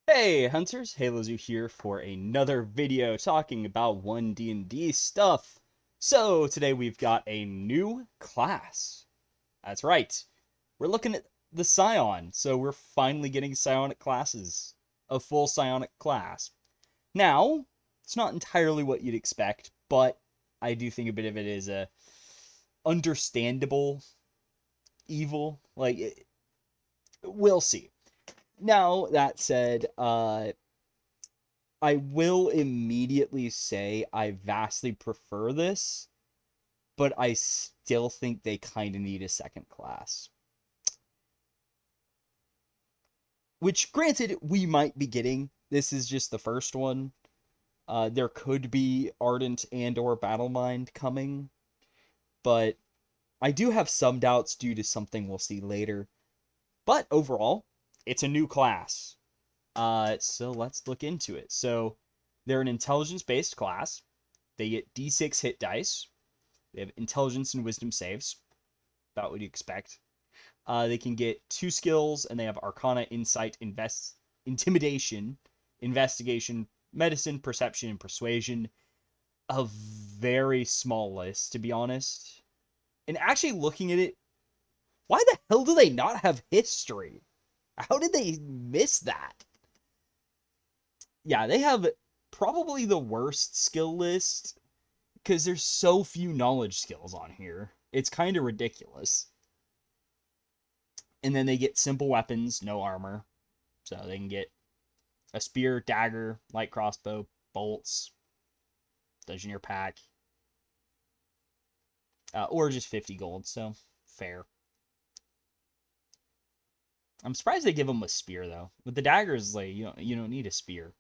Hey Hunters, HaloZoo here for another video talking about 1D&D stuff. So today we've got a new class. That's right. We're looking at the Psion, so we're finally getting psionic classes. A full psionic class. Now, it's not entirely what you'd expect, but I do think a bit of it is a understandable evil. We'll see. Now, that said, I will immediately say I vastly prefer this, but I still think they kind of need a second class. Which, granted, we might be getting. This is just the first one. There could be Ardent and or Battlemind coming, but I do have some doubts due to something we'll see later. But overall, it's a new class. So let's look into it. So they're an intelligence-based class. They get D6 hit dice. They have intelligence and wisdom saves. About what you expect. They can get 2 skills, and they have Arcana, Insight, Intimidation, Investigation, Medicine, Perception, and Persuasion. A very small list, to be honest. And actually looking at it, why the hell do they not have history? How did they miss that? Yeah, they have probably the worst skill list because there's so few knowledge skills on here. It's kind of ridiculous. And then they get simple weapons, no armor. So they can get a spear, dagger, light crossbow, bolts, Legionnaire pack, or just 50 gold. So fair. I'm surprised they give them a spear though. With the daggers, like you don't need a spear.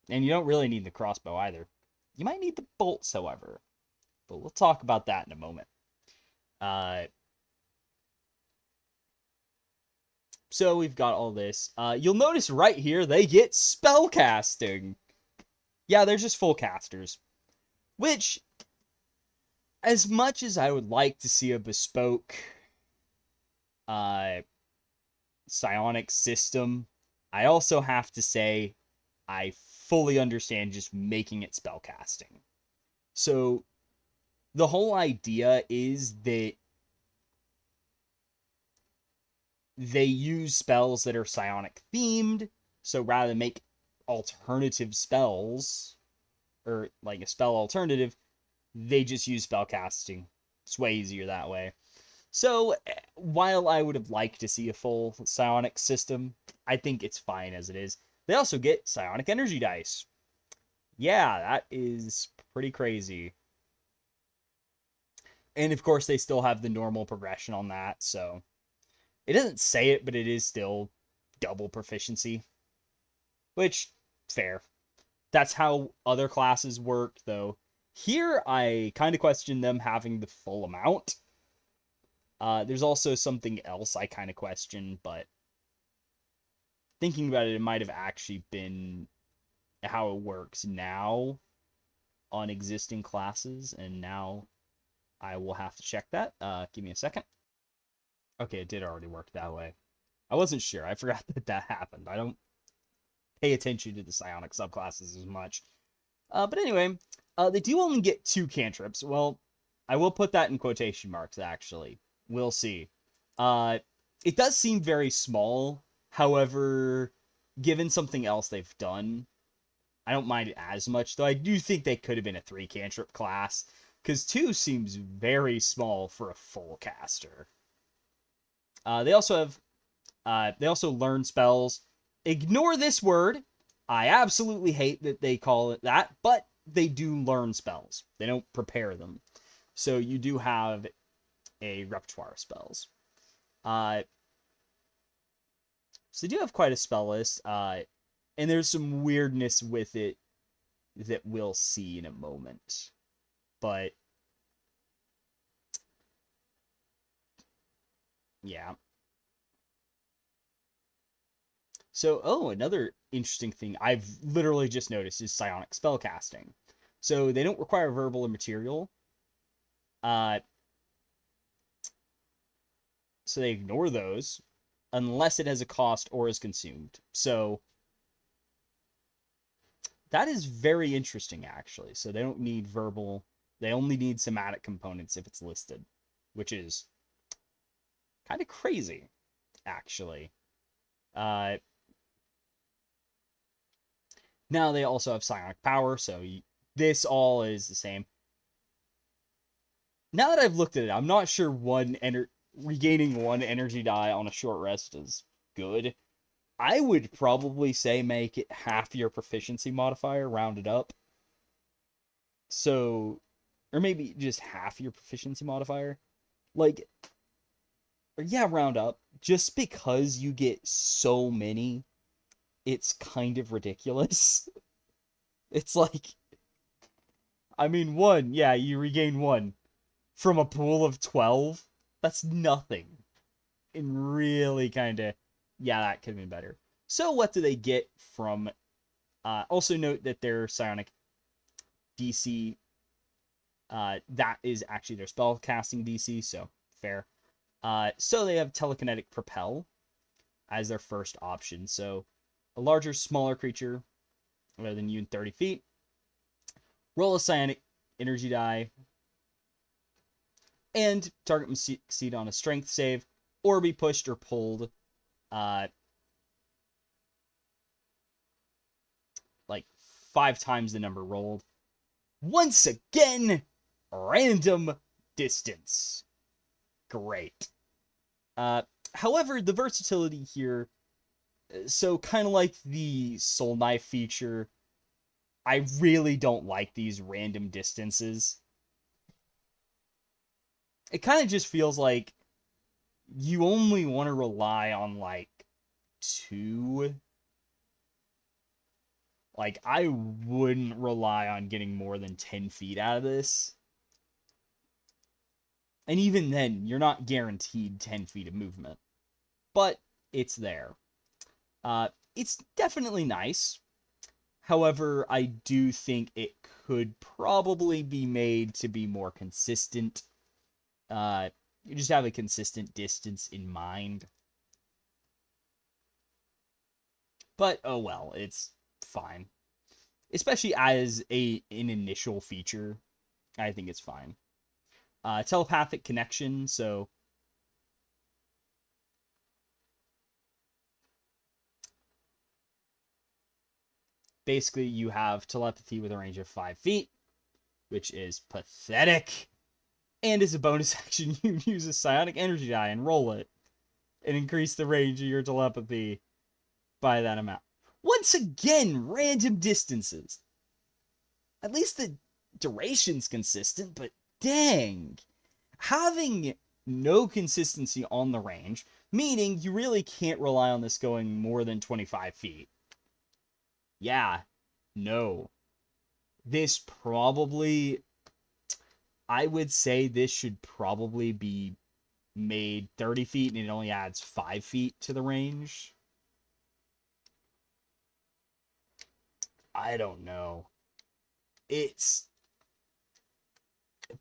And you don't really need the crossbow either. You might need the bolts, however. But we'll talk about that in a moment. So we've got all this. You'll notice right here, they get spellcasting. Yeah, they're just full casters. Which, as much as I would like to see a bespoke psionic system, I also have to say I fully understand just making it spellcasting. So the whole idea is that they use spells that are psionic themed. So rather than make alternative spells, or like a spell alternative, they just use spellcasting. It's way easier that way. So while I would have liked to see a full psionic system, I think it's fine as it is. They also get psionic energy dice. Yeah, that is pretty crazy. And of course, they still have the normal progression on that, so it doesn't say it, but it is still double proficiency. Which, fair. That's how other classes work, though. Here, I kind of question them having the full amount. There's also something else I kind of question, but thinking about it, it might have actually been how it works now on existing classes, and now I will have to check that. Give me a second. Okay, it did already work that way. I wasn't sure. I forgot that happened. I don't pay attention to the psionic subclasses as much. But anyway, they do only get 2 cantrips. Well, I will put that in quotation marks, actually. We'll see. It does seem very small. However, given something else they've done, I don't mind it as much, though I do think they could have been a 3 cantrip class, because 2 seems very small for a full caster. They also learn spells. Ignore this word. I absolutely hate that they call it that, but they do learn spells. They don't prepare them. So you do have a repertoire of spells. So they do have quite a spell list. And there's some weirdness with it that we'll see in a moment. But yeah. So, another interesting thing I've literally just noticed is psionic spellcasting. So they don't require verbal or material. So they ignore those. unless it has a cost or is consumed. So that is very interesting, actually. So they don't need verbal. They only need somatic components if it's listed, which is kind of crazy, actually. Now they also have psionic power, so this all is the same. Now that I've looked at it, I'm not sure regaining one energy die on a short rest is good. I would probably say make it half your proficiency modifier, rounded up. So, or maybe just half your proficiency modifier. Like, or yeah, round up. Just because you get so many, it's kind of ridiculous. It's like, I mean, one, yeah, you regain one from a pool of 12. That's nothing. And really kind of, yeah, that could have been better. So what do they get from, also note that their psionic DC, that is actually their spell casting DC, so fair. So they have telekinetic propel as their first option. So a larger, smaller creature, rather than you in 30 feet. Roll a psionic energy die, and target must succeed on a strength save, or be pushed or pulled, like 5 times the number rolled. Once again, random distance. Great. However, the versatility here, so kind of like the Soul Knife feature, I really don't like these random distances. It kind of just feels like you only want to rely on like 2. Like, I wouldn't rely on getting more than 10 feet out of this. And even then, you're not guaranteed 10 feet of movement. But it's there. It's definitely nice. However, I do think it could probably be made to be more consistent. You just have a consistent distance in mind. But, oh well, it's fine. Especially as an initial feature, I think it's fine. Telepathic connection, so basically you have telepathy with a range of 5 feet, which is pathetic. And as a bonus action, you use a psionic energy die and roll it, and increase the range of your telepathy by that amount. Once again, random distances. At least the duration's consistent, but dang. Having no consistency on the range, meaning you really can't rely on this going more than 25 feet. Yeah, no. This probably, I would say this should probably be made 30 feet and it only adds 5 feet to the range. I don't know. It's,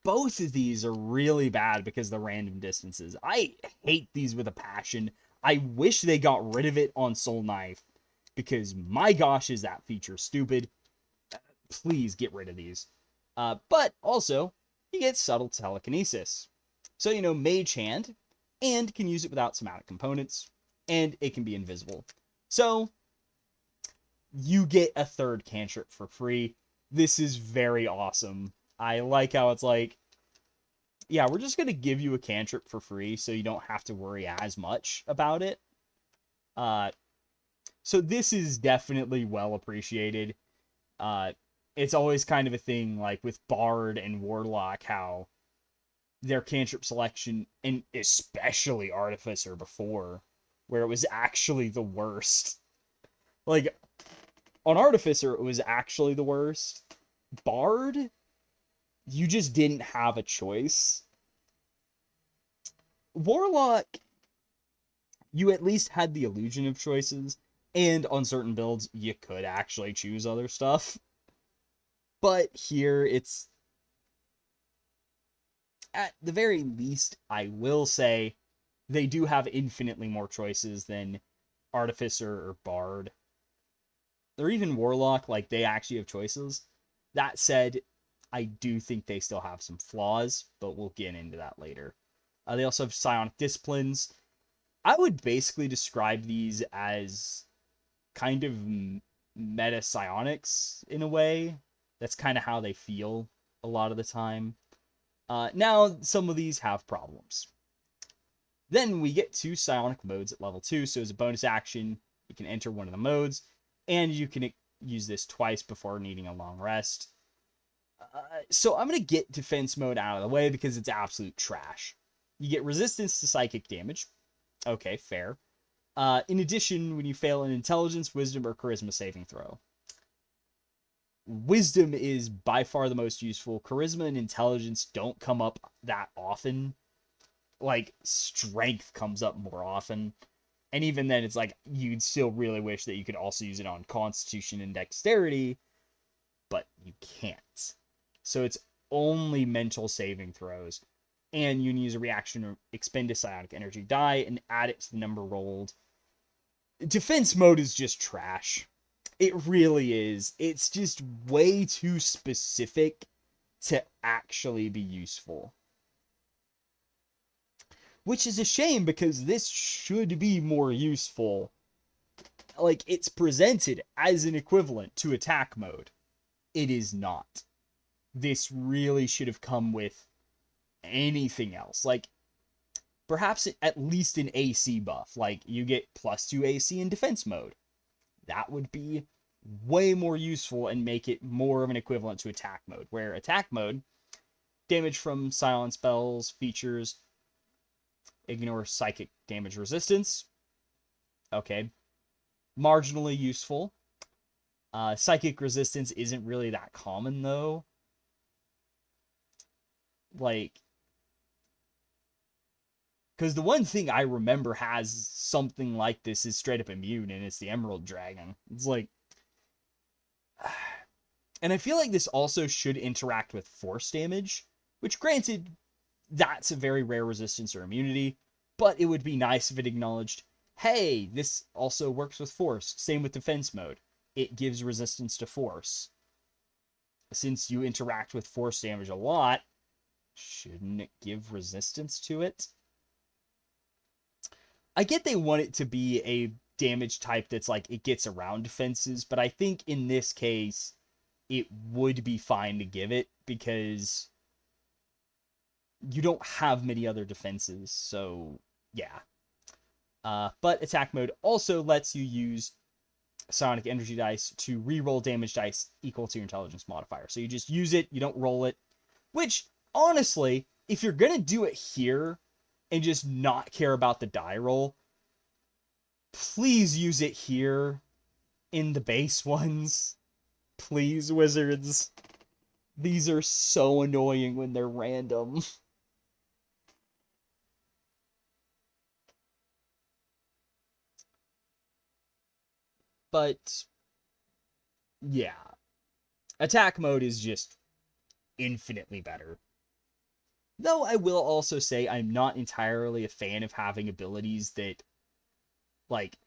both of these are really bad because of the random distances. I hate these with a passion. I wish they got rid of it on Soul Knife, because my gosh, is that feature stupid. Please get rid of these. But also, you get subtle telekinesis. So, Mage Hand, and can use it without somatic components, and it can be invisible. So, you get a third cantrip for free. This is very awesome. I like how it's like, yeah, we're just going to give you a cantrip for free so you don't have to worry as much about it. So this is definitely well appreciated. It's always kind of a thing, like with Bard and Warlock, how their cantrip selection, and especially Artificer before, where it was actually the worst. Like, on Artificer, it was actually the worst. Bard, you just didn't have a choice. Warlock, you at least had the illusion of choices, and on certain builds, you could actually choose other stuff. But here, it's, at the very least, I will say, they do have infinitely more choices than Artificer or Bard. Or even Warlock, like, they actually have choices. That said, I do think they still have some flaws, but we'll get into that later. They also have Psionic Disciplines. I would basically describe these as kind of meta psionics in a way. That's kind of how they feel a lot of the time. Now, some of these have problems. Then we get to psionic modes at level 2. So as a bonus action, you can enter one of the modes, and you can use this twice before needing a long rest. So I'm going to get defense mode out of the way because it's absolute trash. You get resistance to psychic damage. Okay, fair. In addition, when you fail an intelligence, wisdom, or charisma saving throw. Wisdom is by far the most useful. Charisma and intelligence don't come up that often. Like, strength comes up more often. And even then, it's like, you'd still really wish that you could also use it on constitution and dexterity, but you can't. So it's only mental saving throws. And you can use a reaction to expend a psionic energy die and add it to the number rolled. Defense mode is just trash. It really is. It's just way too specific to actually be useful. Which is a shame because this should be more useful. Like, it's presented as an equivalent to attack mode. It is not. This really should have come with anything else. Like, perhaps at least an AC buff. Like, you get +2 AC in defense mode. That would be way more useful and make it more of an equivalent to attack mode. Where attack mode, damage from silent spells, features, ignore psychic damage resistance. Okay. Marginally useful. Psychic resistance isn't really that common, though. Like, because the one thing I remember has something like this is straight up immune, and it's the Emerald Dragon. It's like... And I feel like this also should interact with force damage, which, granted, that's a very rare resistance or immunity, but it would be nice if it acknowledged, hey, this also works with force. Same with defense mode. It gives resistance to force. Since you interact with force damage a lot, shouldn't it give resistance to it? I get they want it to be a damage type that's like, it gets around defenses, but I think in this case, it would be fine to give it because you don't have many other defenses, so yeah. But attack mode also lets you use psionic energy dice to reroll damage dice equal to your intelligence modifier. So you just use it, you don't roll it, which, honestly, if you're gonna do it here and just not care about the die roll, please use it here in the base ones. Please, wizards. These are so annoying when they're random. But, yeah. Attack mode is just infinitely better. Though I will also say I'm not entirely a fan of having abilities that, like,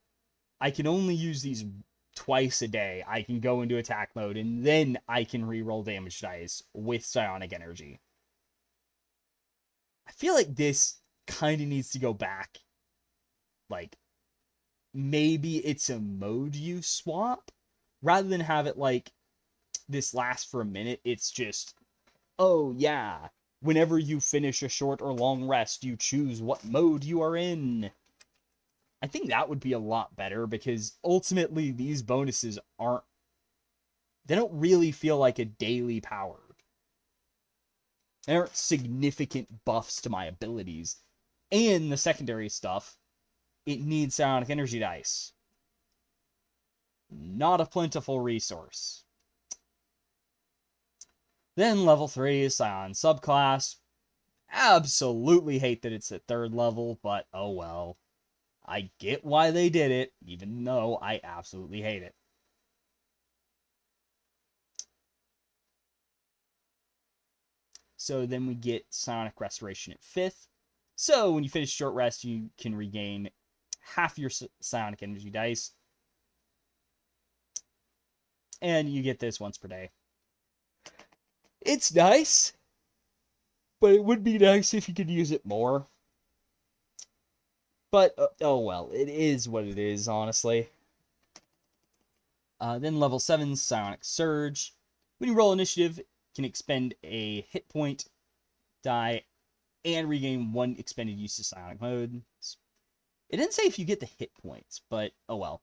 I can only use these twice a day. I can go into attack mode, and then I can reroll damage dice with psionic energy. I feel like this kind of needs to go back. Like, maybe it's a mode use swap, rather than have it like this last for a minute. It's just, oh yeah, whenever you finish a short or long rest, you choose what mode you are in. I think that would be a lot better because ultimately these bonuses they don't really feel like a daily power. They aren't significant buffs to my abilities. And the secondary stuff, it needs psionic energy dice. Not a plentiful resource. Then level 3 is Psion Subclass. Absolutely hate that it's at 3rd level, but oh well. I get why they did it, even though I absolutely hate it. So then we get Psionic Restoration at 5th. So when you finish short rest, you can regain half your psionic energy dice. And you get this once per day. It's nice, but it would be nice if you could use it more. But, oh well, it is what it is, honestly. Then level 7, Psionic Surge. When you roll initiative, you can expend a hit point die and regain 1 expended use of Psionic Mode. It didn't say if you get the hit points, but oh well.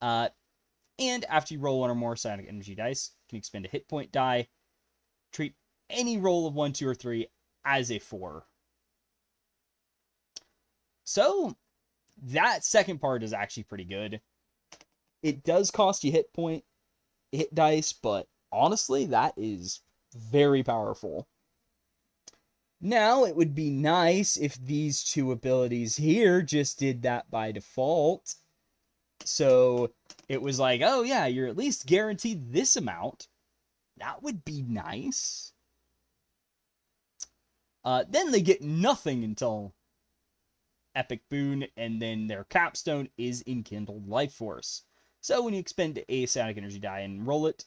And after you roll 1 or more Psionic Energy dice, you can expend a hit point die. Treat any roll of 1, 2, or 3 as a 4. So, that second part is actually pretty good. It does cost you hit dice, but honestly, that is very powerful. Now, it would be nice if these two abilities here just did that by default. So, it was like, oh yeah, you're at least guaranteed this amount. That would be nice. Then they get nothing until Epic Boon, and then their capstone is Enkindled Life Force. So when you expend a Psionic Energy die and roll it,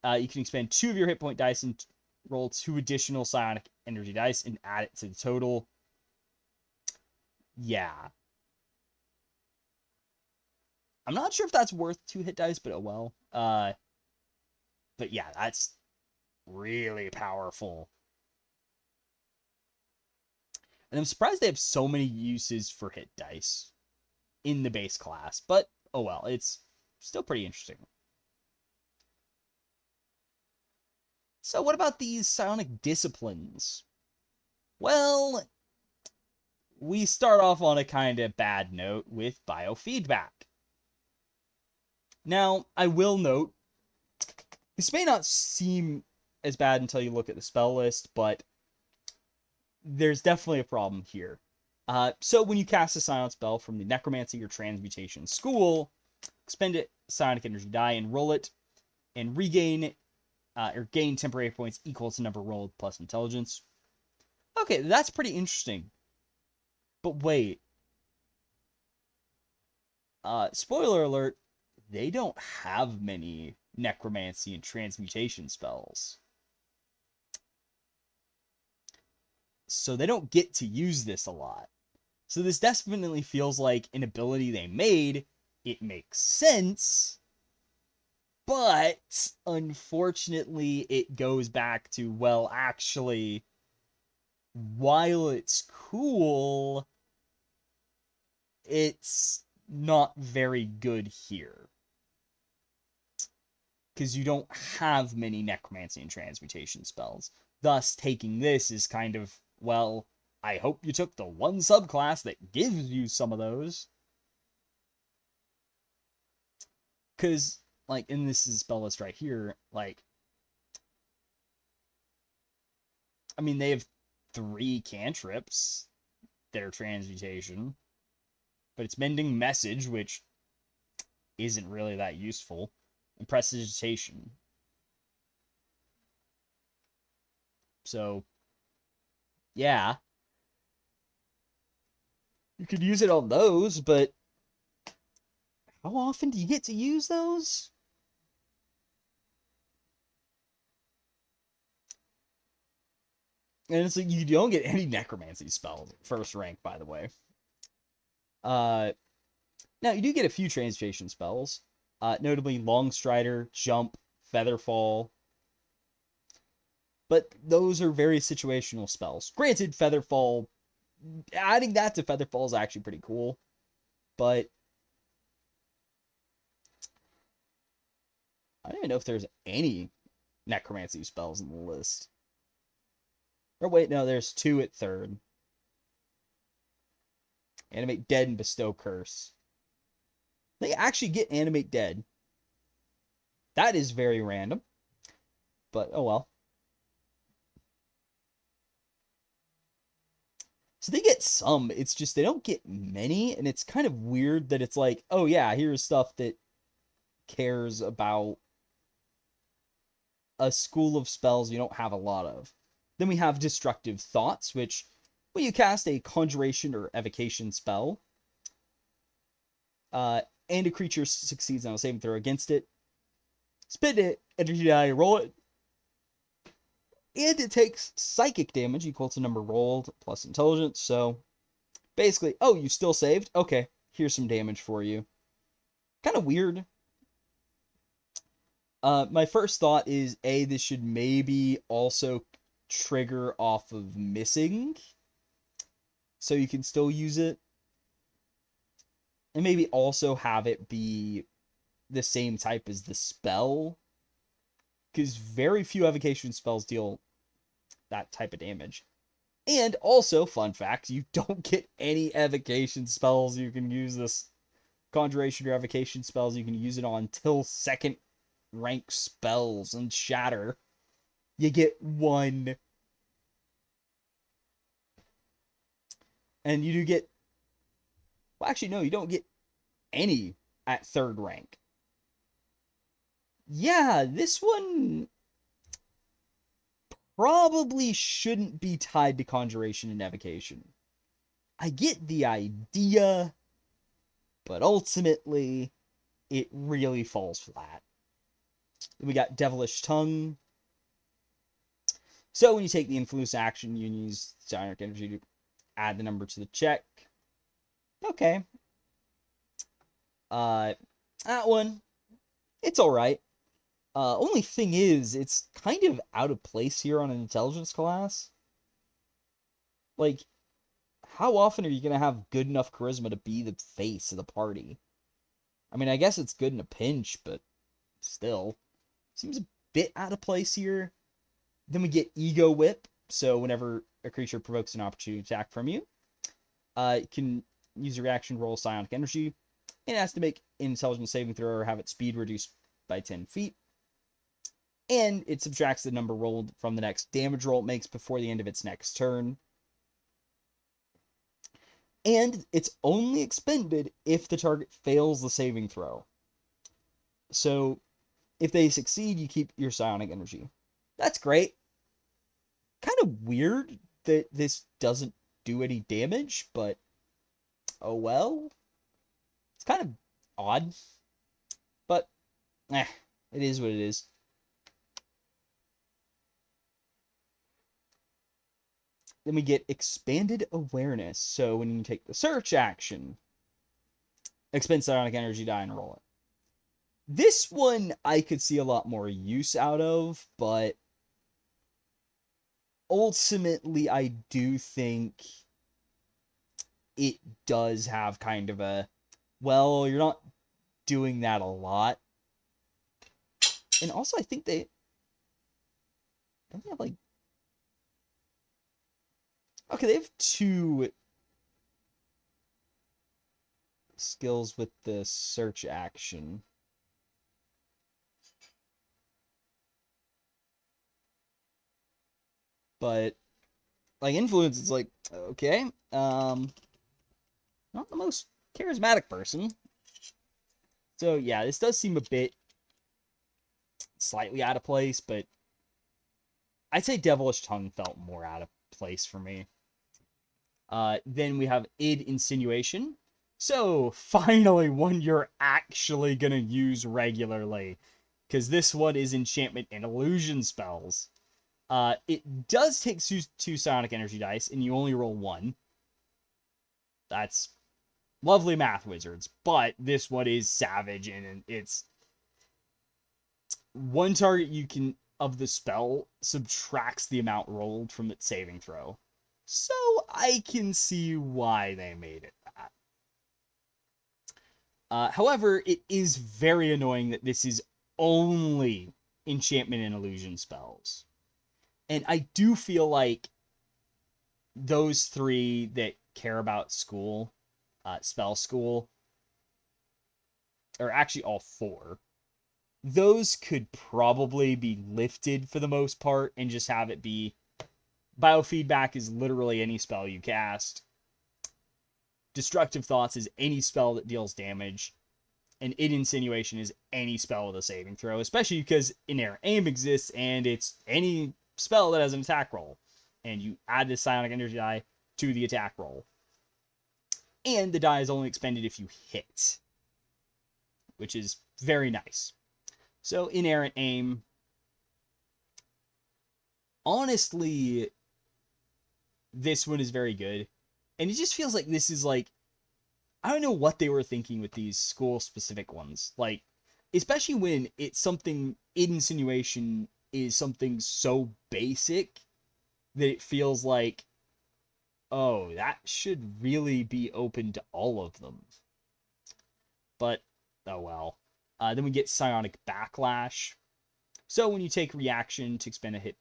you can expend 2 of your hit point dice and roll 2 additional Psionic Energy dice and add it to the total. Yeah. I'm not sure if that's worth 2 hit dice, but oh well. But yeah, that's really powerful. And I'm surprised they have so many uses for hit dice in the base class. But, oh well, it's still pretty interesting. So what about these psionic disciplines? Well, we start off on a kind of bad note with biofeedback. Now, I will note, this may not seem as bad until you look at the spell list, but there's definitely a problem here. So when you cast a Psion spell from the Necromancy or Transmutation school, expend a Psionic Energy die and roll it, and regain or gain temporary points equal to number rolled plus intelligence. Okay, that's pretty interesting. But wait. Spoiler alert, they don't have many Necromancy and Transmutation spells. So they don't get to use this a lot. So this definitely feels like an ability they made. It makes sense. But, unfortunately, it goes back to, well, actually, while it's cool, it's not very good here. Because you don't have many Necromancy and Transmutation spells. Thus, taking this is kind of, well, I hope you took the one subclass that gives you some of those. Because, like, and this is a spell list right here, like, I mean, they have 3 cantrips that are Transmutation. But it's Mending Message, which isn't really that useful. And Prestidigitation. So, yeah. You could use it on those, but how often do you get to use those? And it's like you don't get any Necromancy spells at first rank, by the way. Now, you do get a few Transmutation spells. Notably Longstrider, Jump, Featherfall. But those are very situational spells. Granted, Featherfall, adding that to Featherfall is actually pretty cool. But I don't even know if there's any Necromancy spells in the list. Or wait, no, there's 2 at 3rd. Animate Dead and Bestow Curse. They actually get Animate Dead. That is very random. But, oh well. So they get some. It's just they don't get many. And it's kind of weird that it's like, oh yeah, here's stuff that cares about a school of spells you don't have a lot of. Then we have Destructive Thoughts, which when you cast a conjuration or evocation spell, and a creature succeeds on a saving throw against it, spend it, energy die, roll it, and it takes psychic damage equal to number rolled plus intelligence. So basically, oh, you still saved? Okay, here's some damage for you. Kind of weird. My first thought is, this should maybe also trigger off of missing, so you can still use it. And maybe also have it be the same type as the spell, because very few evocation spells deal that type of damage. And also, fun fact, you don't get any evocation spells you can use this conjuration or evocation spells you can use it on till second rank spells and shatter. You get one. And you do get, well, actually, no, you don't get any at third rank. Yeah, this one probably shouldn't be tied to conjuration and evocation. I get the idea, but ultimately, it really falls flat. We got Devilish Tongue. So when you take the influence action, you use Psychic Energy to add the number to the check. Okay. That one, it's alright. Only thing is, it's kind of out of place here on an intelligence class. Like, how often are you going to have good enough charisma to be the face of the party? I mean, I guess it's good in a pinch, but still. Seems a bit out of place here. Then we get Ego Whip. So whenever a creature provokes an opportunity attack from you, you can use a reaction, roll Psionic Energy. It has to make an intelligence saving throw or have its speed reduced by 10 feet. And it subtracts the number rolled from the next damage roll it makes before the end of its next turn. And it's only expended if the target fails the saving throw. So if they succeed, you keep your Psionic Energy. That's great. Kind of weird that this doesn't do any damage, but oh well. It's kind of odd. But, it is what it is. Then we get Expanded Awareness. So when you take the search action, expend Psionic Energy die and roll it. This one I could see a lot more use out of, but ultimately I do think it does have kind of a, well, you're not doing that a lot. And also I think they have like, okay, they have 2 skills with the search action. But like influence, it's like, okay, not the most charismatic person. So yeah, this does seem a bit slightly out of place, but I'd say Devilish Tongue felt more out of place for me. Then we have Id Insinuation. So finally one you're actually gonna use regularly, because this one is enchantment and illusion spells. It does take 2 Psionic Energy dice, and you only roll 1. That's lovely math, wizards. But this one is savage, and it's one target you can of the spell subtracts the amount rolled from its saving throw. So I can see why they made it that. However, it is very annoying that this is only enchantment and illusion spells. And I do feel like those 3 that care about school, spell school, or actually all 4, those could probably be lifted for the most part and just have it be biofeedback is literally any spell you cast. Destructive Thoughts is any spell that deals damage. And Id Insinuation is any spell with a saving throw, especially because Inerrant Aim exists and it's any spell that has an attack roll. And you add this Psionic Energy die, to the attack roll. And the die is only expended if you hit, which is very nice. So, Inerrant Aim. Honestly, this one is very good. And it just feels like this is like, I don't know what they were thinking with these school-specific ones. Like, especially when it's something, insinuation is something so basic that it feels like, oh, that should really be open to all of them. But, oh well. Then we get Psionic Backlash. So when you take reaction to expend a hit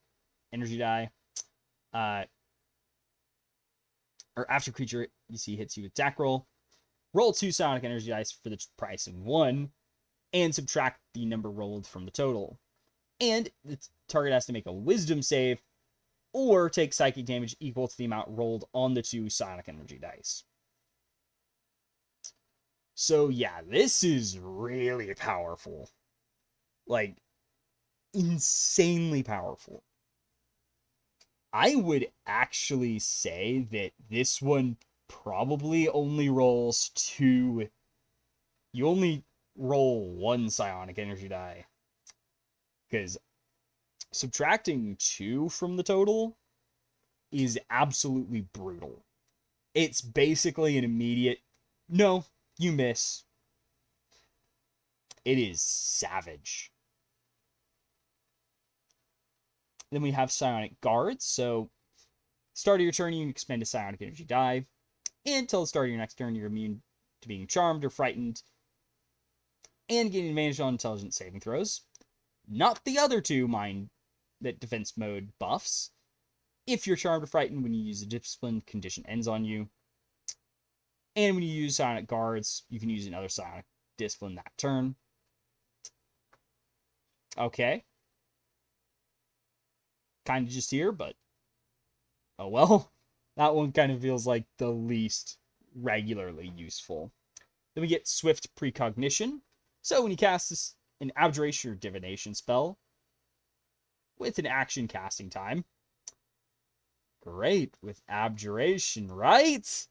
energy die, or after creature you see hits you with attack roll, roll 2 Psionic energy dice for the price of 1, and subtract the number rolled from the total. And the target has to make a wisdom save, or take psychic damage equal to the amount rolled on the 2 Psionic energy dice. So yeah, this is really powerful. Like, insanely powerful. I would actually say that this one probably only rolls 2. You only roll 1 Psionic energy die. Because subtracting 2 from the total is absolutely brutal. It's basically an immediate, no, you miss. It is savage. Then we have Psionic Guards. So, start of your turn, you can expend a Psionic energy die. And until the start of your next turn, you're immune to being charmed or frightened. And getting advantage on intelligence saving throws. Not the other 2 mind that defense mode buffs. If you're charmed or frightened when you use a discipline, condition ends on you. And when you use Psionic Guards, you can use another Psionic discipline that turn. Okay. Kind of just here, but oh well. That one kind of feels like the least regularly useful. Then we get Swift Precognition. So when you cast an Abjuration or Divination spell with an action casting time. Great, with Abjuration, right?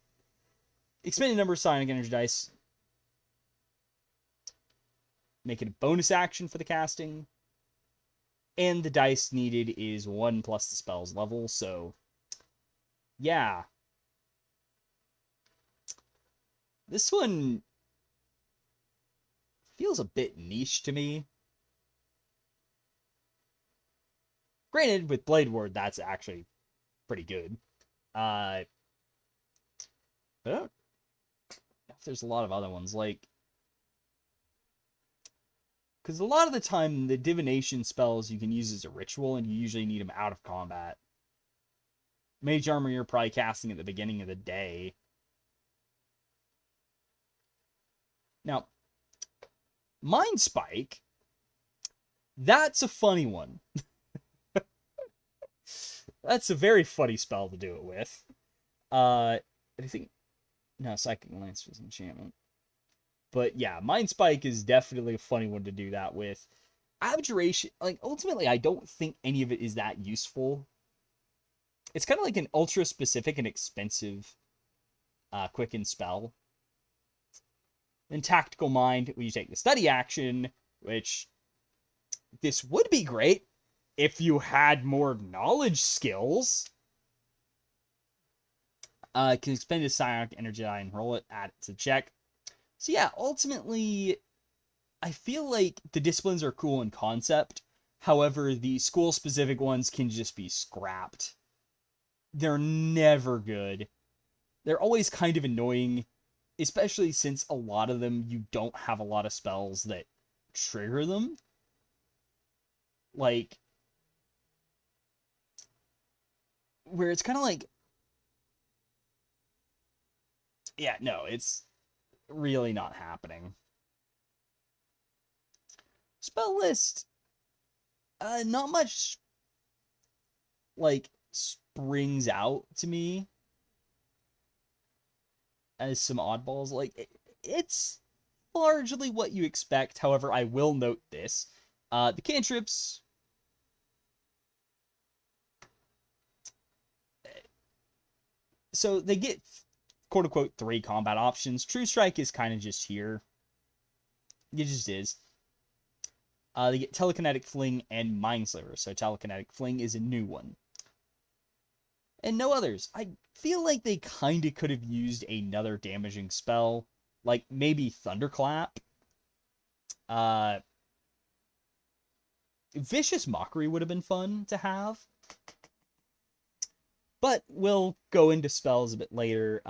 Expend a number of Psionic Energy Dice. Make it a bonus action for the casting. And the dice needed is 1 plus the spell's level, so yeah. This one feels a bit niche to me. Granted, with Blade Ward, that's actually pretty good. But I don't know if there's a lot of other ones, like, because a lot of the time, the divination spells you can use as a ritual, and you usually need them out of combat. Mage Armor, you're probably casting at the beginning of the day. Now, Mind Spike, that's a funny one. That's a very funny spell to do it with. I think, no, Psychic Lance was enchantment. But yeah, Mind Spike is definitely a funny one to do that with. Abjuration, like, ultimately, I don't think any of it is that useful. It's kind of like an ultra-specific and expensive quicken spell. Then Tactical Mind, where you take the study action, which this would be great if you had more knowledge skills. Can expend a Psionic Energy Die and roll it, add it to check. So yeah, ultimately, I feel like the disciplines are cool in concept. However, the school-specific ones can just be scrapped. They're never good. They're always kind of annoying, especially since a lot of them, you don't have a lot of spells that trigger them. Like, where it's kind of like, yeah, no, it's really not happening. Spell list, not much, like, springs out to me as some oddballs. Like, it's largely what you expect. However, I will note this. The cantrips, So they get quote-unquote 3 combat options. True Strike is kind of just here. It just is. They get Telekinetic Fling and Mind Sliver. So Telekinetic Fling is a new one. And no others. I feel like they kind of could have used another damaging spell. Like maybe Thunderclap. Vicious Mockery would have been fun to have. But we'll go into spells a bit later.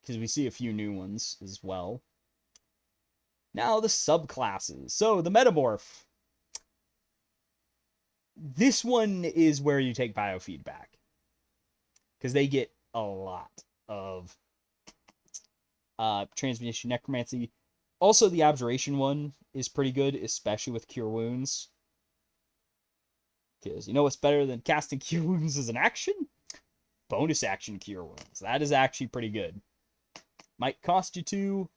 Because we see a few new ones as well. Now the subclasses. So the Metamorph. This one is where you take biofeedback. Because they get a lot of Transmutation Necromancy. Also, the Abjuration one is pretty good, especially with Cure Wounds. Because you know what's better than casting Cure Wounds as an action? Bonus action Cure Wounds. That is actually pretty good. Might cost you 2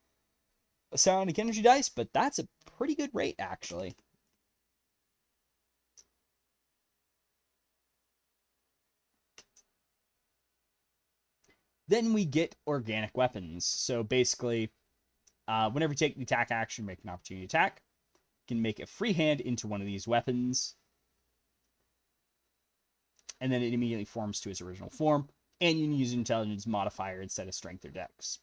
Psionic Energy dice, but that's a pretty good rate, actually. Then we get Organic Weapons. So basically, whenever you take the attack action, make an opportunity attack, you can make a free hand into one of these weapons. And then it immediately forms to its original form. And you can use an intelligence modifier instead of strength or dex.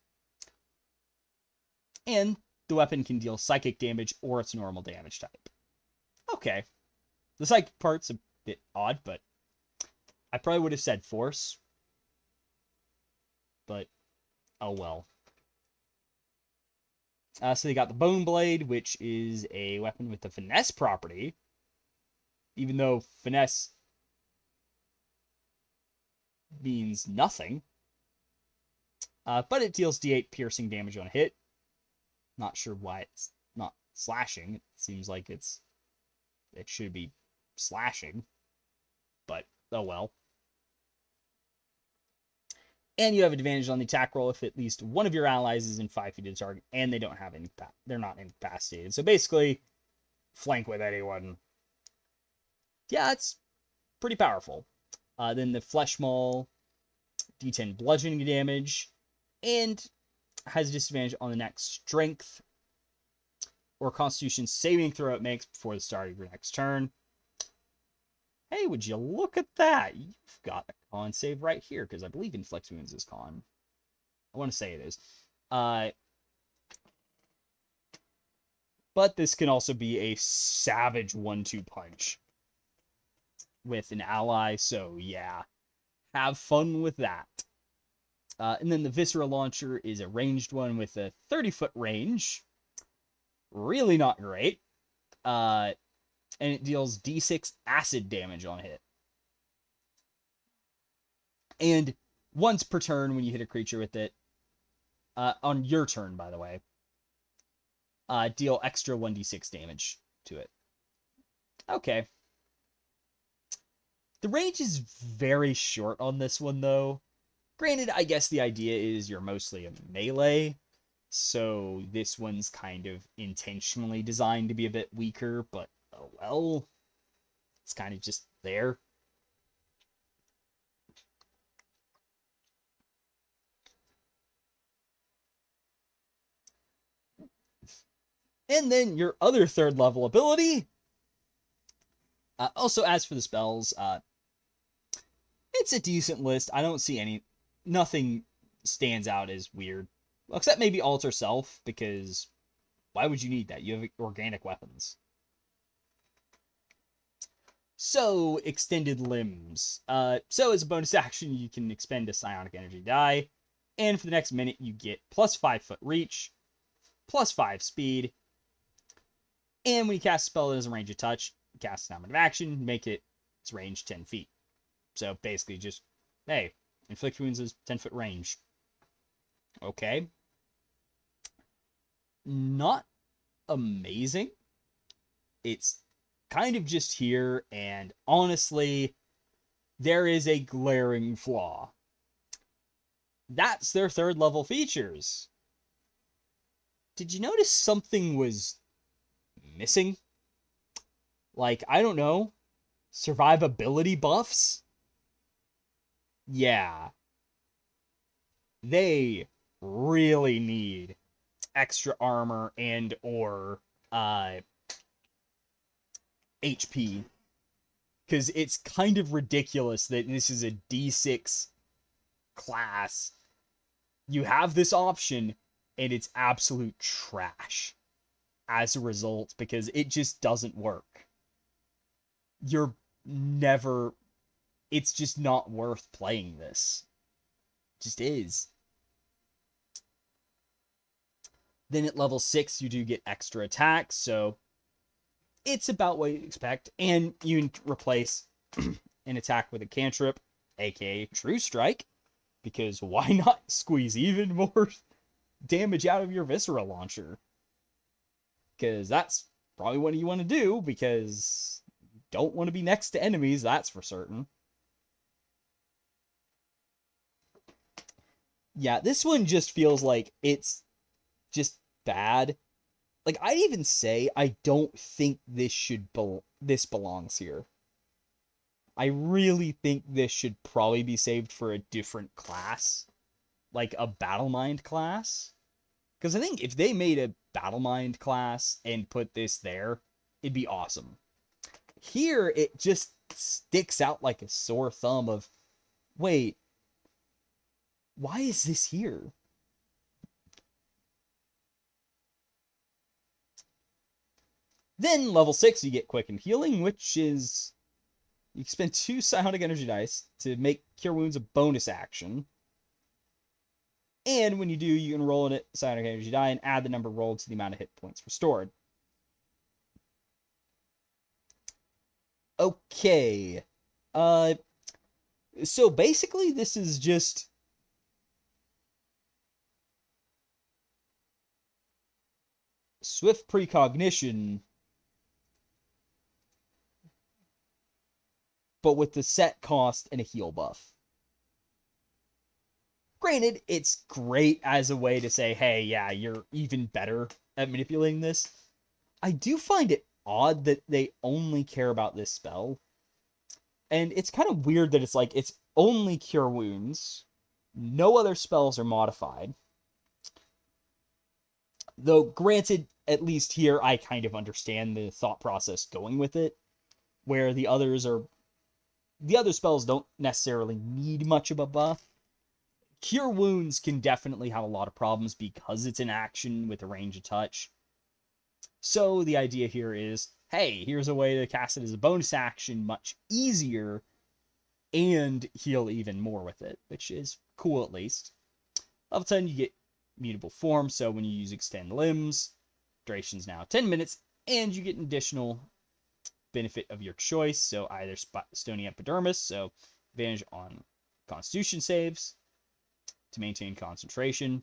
And the weapon can deal psychic damage or its normal damage type. Okay. The psychic part's a bit odd, but I probably would have said force. But, oh well. So they got the Bone Blade, which is a weapon with the finesse property. Even though finesse means nothing. But it deals D8 piercing damage on a hit. Not sure why it's not slashing. It seems like it should be slashing. But, oh well. And you have advantage on the attack roll if at least one of your allies is in 5 feet of the target and they don't have any, they're not incapacitated. So basically, flank with anyone. Yeah, it's pretty powerful. Then the Flesh Maul, D10 bludgeoning damage, and has disadvantage on the next strength or constitution saving throw it makes before the start of your next turn. Hey, would you look at that? You've got a con save right here, because I believe Inflict Wounds is con. I want to say it is. But this can also be a savage 1-2 punch with an ally, so yeah. Have fun with that. And then the Viscera Launcher is a ranged one with a 30-foot range. Really not great. And it deals D6 acid damage on hit. And once per turn when you hit a creature with it, on your turn, by the way, deal extra 1d6 damage to it. Okay. The range is very short on this one, though. Granted, I guess the idea is you're mostly a melee, so this one's kind of intentionally designed to be a bit weaker, but oh well. It's kind of just there. And then your other 3rd level ability. Also, as for the spells, it's a decent list. I don't see nothing stands out as weird. Well, except maybe Alter Self, because why would you need that? You have organic weapons. So, Extended Limbs. So, as a bonus action, you can expend a Psionic Energy die. And for the next minute, you get plus 5 foot reach, plus 5 speed. And when you cast a spell that has a range of touch, you cast an element of action, make its range 10 feet. So basically just, hey, Inflict Wounds is 10-foot range. Okay. Not amazing. It's kind of just here, and honestly, there is a glaring flaw. That's their 3rd level features. Did you notice something was missing? Like, I don't know, survivability buffs? Yeah, they really need extra armor and or HP, because it's kind of ridiculous that this is a D6 class. You have this option and it's absolute trash as a result because it just doesn't work. You're never, it's just not worth playing this. It just is. Then at level 6, you do get extra attacks, so it's about what you expect. And you replace an attack with a cantrip, aka True Strike, because why not squeeze even more damage out of your Viscera launcher? Because that's probably what you want to do, because you don't want to be next to enemies, that's for certain. Yeah, this one just feels like it's just bad. Like, I'd even say I don't think this belongs here. I really think this should probably be saved for a different class, like a Battle Mind class. Because I think if they made a Battle Mind class and put this there, it'd be awesome. Here, it just sticks out like a sore thumb of, wait, why is this here? Then level 6, you get Quick and Healing, which is, you spend 2 Psionic Energy Dice to make Cure Wounds a bonus action. And when you do, you can roll a Psionic Energy Die and add the number rolled to the amount of hit points restored. Okay. So basically, this is just Swift Precognition, but with the set cost and a heal buff. Granted, it's great as a way to say, hey, yeah, you're even better at manipulating this. I do find it odd that they only care about this spell. And it's kind of weird that it's like, it's only Cure Wounds. No other spells are modified. Though, granted, at least here, I kind of understand the thought process going with it. Where the other spells don't necessarily need much of a buff. Cure Wounds can definitely have a lot of problems because it's an action with a range of touch. So the idea here is, hey, here's a way to cast it as a bonus action much easier and heal even more with it, which is cool at least. Level 10, you get Mutable Form, so when you use Extend Limbs, duration's now 10 minutes, and you get an additional benefit of your choice, so either Stony Epidermis, so advantage on Constitution saves to maintain concentration,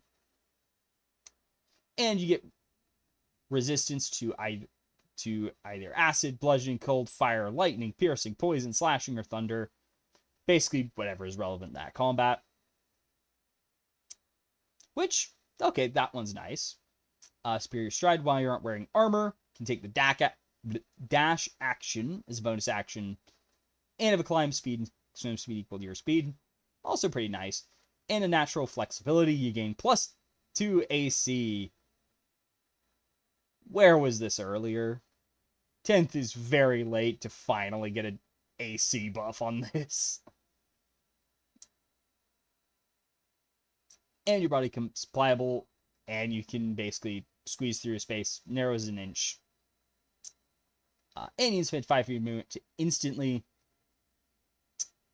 and you get resistance to either acid, bludgeoning, cold, fire, lightning, piercing, poison, slashing, or thunder. Basically, whatever is relevant in that combat. Which, okay, that one's nice. Superior Stride while you aren't wearing armor. Can take the dash action as a bonus action. And have a climb speed and swim speed equal to your speed. Also pretty nice. And a natural flexibility. You gain +2 AC. Where was this earlier? 10th is very late to finally get an AC buff on this. And your body becomes pliable, and you can basically squeeze through a space, narrows an inch. And you spend 5 feet of movement to instantly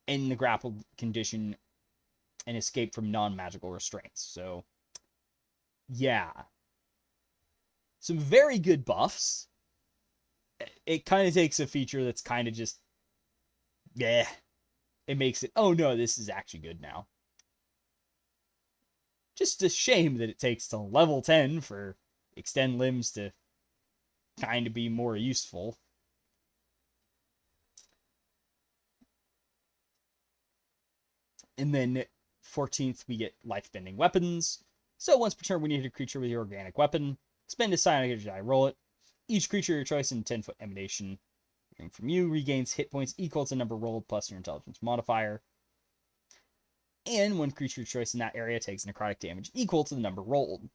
end the grappled condition and escape from non-magical restraints. So, yeah. Some very good buffs. It kind of takes a feature that's kind of just, yeah. It makes it, oh no, this is actually good now. Just a shame that it takes to level 10 for Extend Limbs to kind of be more useful. And then 14th, we get Life-Bending Weapons. So once per turn, when you hit a creature with your organic weapon, expend a Psionic Energy Die, roll it. Each creature of your choice in 10-foot emanation from you regains hit points equal to the number rolled plus your intelligence modifier. and one creature choice in that area takes necrotic damage equal to the number rolled.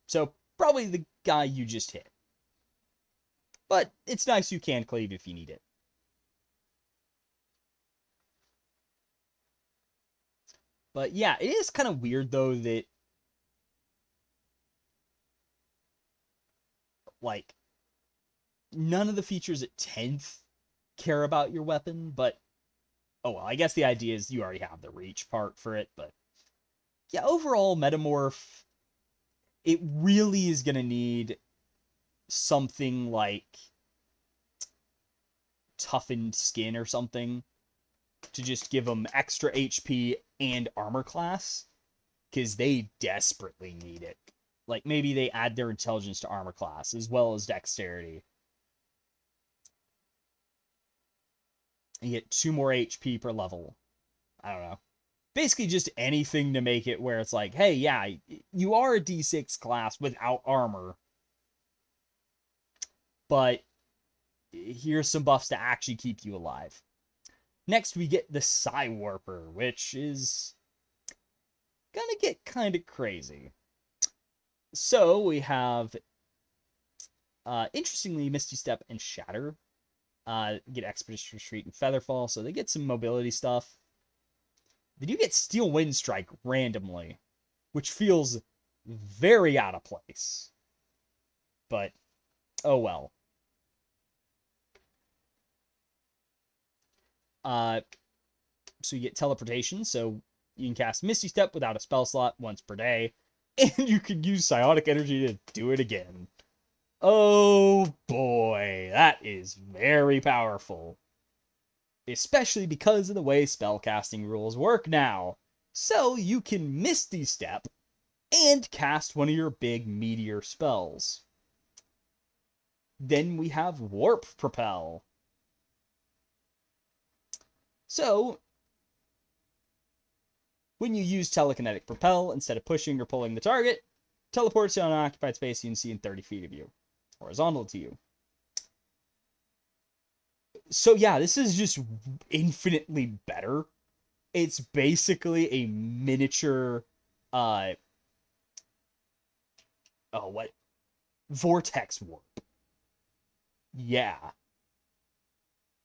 So probably the guy you just hit. But it's nice you can cleave if you need it. But yeah, it is kind of weird though that like none of the features at 10th care about your weapon, but oh well, I guess the idea is you already have the reach part for it, but yeah, overall Metamorph, it really is going to need something like toughened skin or something to just give them extra HP and armor class, because they desperately need it. Like maybe they add their intelligence to armor class as well as dexterity. You get 2 more HP per level. I don't know. Basically just anything to make it where it's like, hey, yeah, you are a D6 class without armor, but here's some buffs to actually keep you alive. Next, we get the Psi Warper, which is gonna get kind of crazy. So we have, interestingly, Misty Step and Shatter. Get Expedition Retreat and Featherfall, so they get some mobility stuff. Then you get Steel Wind Strike randomly, which feels very out of place. But, oh well. So you get Teleportation, so you can cast Misty Step without a spell slot once per day, and you can use Psionic Energy to do it again. Oh boy, that is very powerful. Especially because of the way spellcasting rules work now. So you can Misty Step and cast one of your big meteor spells. Then we have Warp Propel. So, when you use Telekinetic Propel, instead of pushing or pulling the target, teleports to an unoccupied space you can see in 30 feet of you, horizontal to you. So yeah, this is just infinitely better. It's basically a miniature, Vortex Warp. Yeah.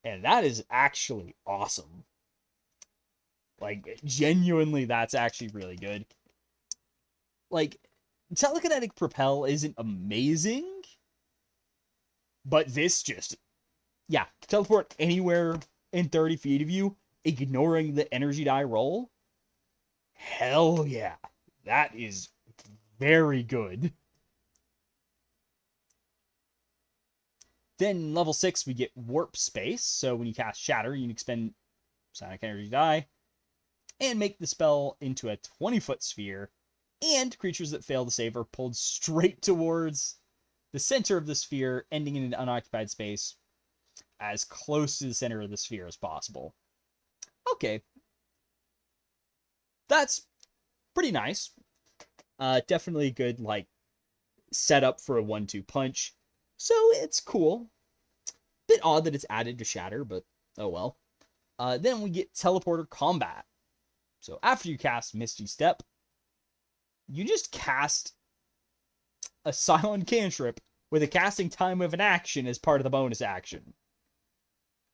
And that is actually awesome. Like, genuinely, that's actually really good. Like, Telekinetic Propel isn't amazing, but this just, yeah, teleport anywhere in 30 feet of you, ignoring the energy die roll. Hell yeah. That is very good. Then level 6, we get Warp Space. So when you cast Shatter, you can expend Psionic Energy die and make the spell into a 20-foot sphere. And creatures that fail to save are pulled straight towards the center of the sphere, ending in an unoccupied space as close to the center of the sphere as possible. Okay. That's pretty nice. Definitely a good, like, setup for a 1-2 punch. So it's cool. Bit odd that it's added to Shatter, but oh well. Then we get Teleporter Combat. So after you cast Misty Step, you just cast a silent cantrip with a casting time of an action as part of the bonus action.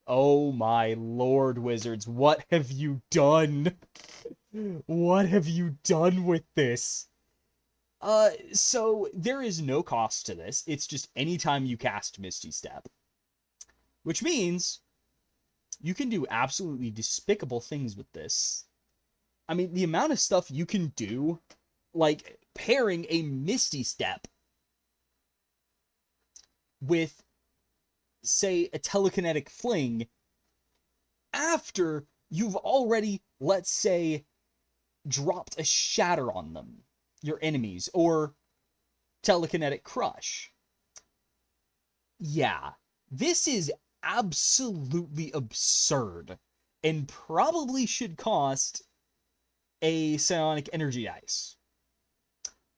Oh my lord, Wizards, what have you done? What have you done with this? So there is no cost to this. It's just anytime you cast Misty Step. Which means you can do absolutely despicable things with this. I mean, the amount of stuff you can do, like pairing a Misty Step with, say, a telekinetic fling after you've already, let's say, dropped a shatter on them, your enemies, or telekinetic crush. Yeah, this is absolutely absurd and probably should cost a psionic energy dice.